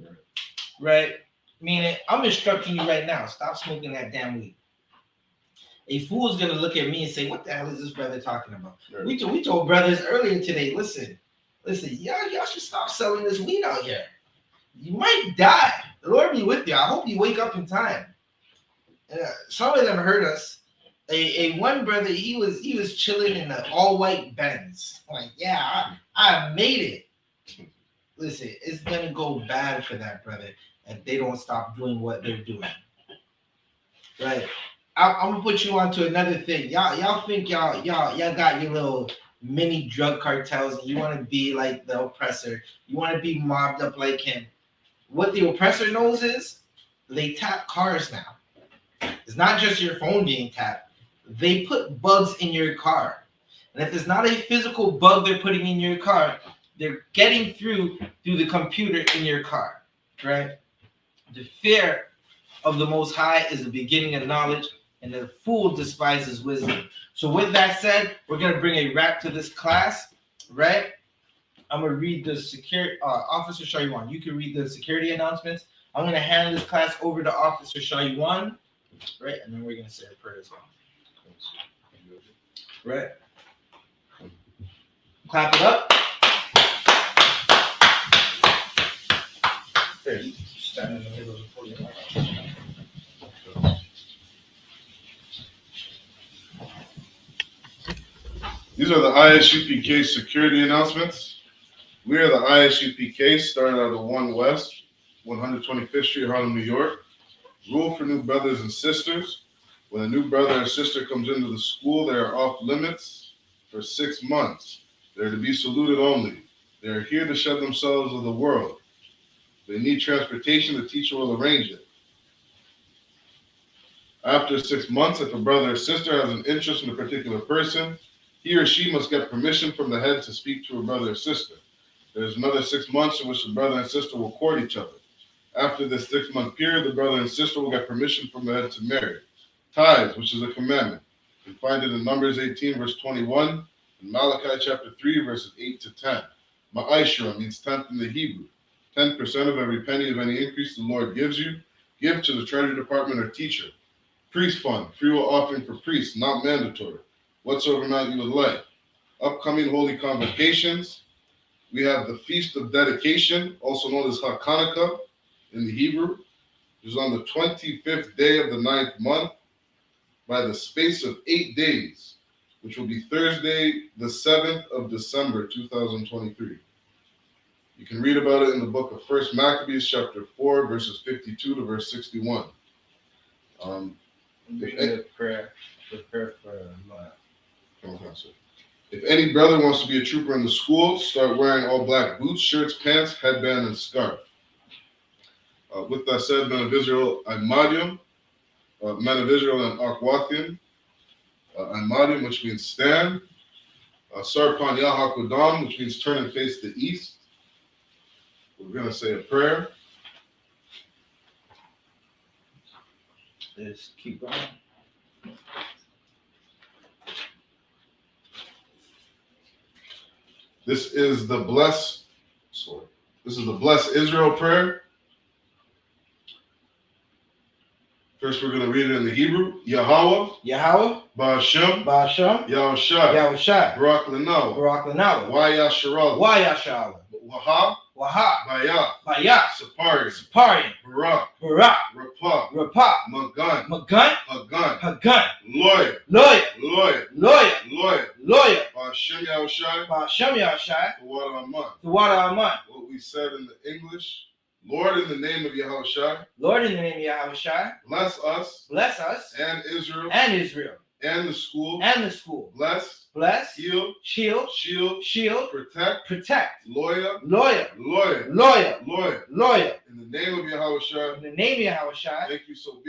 S3: right? Meaning, I'm instructing you right now. Stop smoking that damn weed. A fool is gonna look at me and say, "What the hell is this brother talking about?" Right. We told brothers earlier today. Listen, y'all should stop selling this weed out here. You might die. The Lord be with you. I hope you wake up in time. Some of them heard us. A one brother, he was chilling in an all white Benz. Like, yeah, I made it. Listen, it's gonna go bad for that brother if they don't stop doing what they're doing. Right? I'm gonna put you on to another thing. Y'all think y'all got your little mini drug cartels and you want to be like the oppressor. You want to be mobbed up like him. What the oppressor knows is they tap cars now. It's not just your phone being tapped. They put bugs in your car. And if it's not a physical bug they're putting in your car, they're getting through the computer in your car, right? The fear of the Most High is the beginning of knowledge, and the fool despises wisdom. So with that said, we're going to bring a wrap to this class, right? I'm going to read the security, Officer Shaywan. You can read the security announcements. I'm going to hand this class over to Officer Shaywan, Right, and then we're gonna say a prayer as well. Right. Clap it up. There, you stand in the middle of the podium.
S1: These are the I.S.U.P.K security announcements. We are the I.S.U.P.K, started out of 1 West, 125th Street, Harlem, New York. Rule for new brothers and sisters. When a new brother or sister comes into the school, they are off limits for 6 months. They are to be saluted only. They are here to shed themselves of the world. They need transportation, the teacher will arrange it. After 6 months, if a brother or sister has an interest in a particular person, he or she must get permission from the head to speak to a brother or sister. There is another 6 months in which the brother and sister will court each other. After this 6-month period, the brother and sister will get permission from the head to marry. Tithes, which is a commandment. You can find it in Numbers 18, verse 21, and Malachi chapter 3, verses 8 to 10. Ma'ashra means tenth in the Hebrew. 10% of every penny of any increase the Lord gives you, give to the treasury department or teacher. Priest fund, free will offering for priests, not mandatory. Whatsoever amount you would like. Upcoming holy convocations. We have the Feast of Dedication, also known as Hanukkah in the Hebrew, which is on the 25th day of the 9th month by the space of 8 days, which will be Thursday, the 7th of December, 2023. You can read about it in the book of 1 Maccabees, chapter 4, verses 52 to verse 61.
S3: The prayer for
S1: If any brother wants to be a trooper in the school, start wearing all black boots, shirts, pants, headband, and scarf. With that said, men of Israel, I.M.A.D.I.U.M, men of Israel and Akwathian, I.M.A.D.I.U.M, which means stand, Sarpan Yahakudam, which means turn and face the east. We're going to say a prayer.
S3: Just keep going.
S1: This is the bless Israel prayer. First, we're going to read it in the Hebrew.
S3: Yahweh,
S1: Ba'ashem,
S3: Ba'ashem,
S1: Yahushai,
S3: Yahushai,
S1: Barak Lanawa,
S3: Barak Lanawa,
S1: Wayasharal,
S3: Wayashawa,
S1: Waha,
S3: Waha,
S1: Baya,
S3: Sapari,
S1: Sapari, Barak,
S3: Barak,
S1: Rapah,
S3: Rapah,
S1: Magan,
S3: Magun,
S1: Hagan,
S3: Hagun,
S1: Lawyer,
S3: Lawyer,
S1: Ba'ashem Yahushai,
S3: Ba'ashem Yahushai,
S1: Tawada Aman.
S3: Tawada Aman.
S1: What we said in the English, Lord, in the name of Yahushai,
S3: Lord, in the name of Yahushai,
S1: bless us and Israel and the school, bless, heal, shield, protect, lawyer, in the name of Yahushai, thank you, so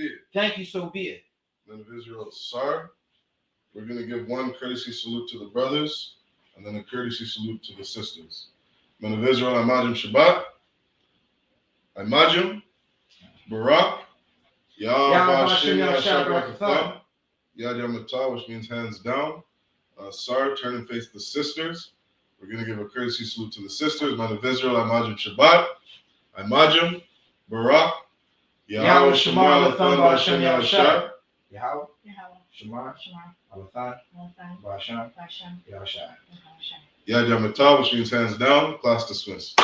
S1: be it. Men of Israel, Sar, we're going to give one courtesy salute to the brothers and then a courtesy salute to the sisters. Men of Israel, Imagine Shabbat, Imagine, Barak, Yahweh Shabbat, Yad Yamatah, which means hands down. Sar, turn and face the sisters. We're going to give a courtesy salute to the sisters. Men of Israel, Imagine Shabbat, Imagine, Barak, Yahweh Shema Lathan Ba'ashem Yahushai.
S3: Yahweh, Shema, Alathan, Ba'ashem, Yahushai.
S1: Yad Yamatah, which means hands down. Class dismissed.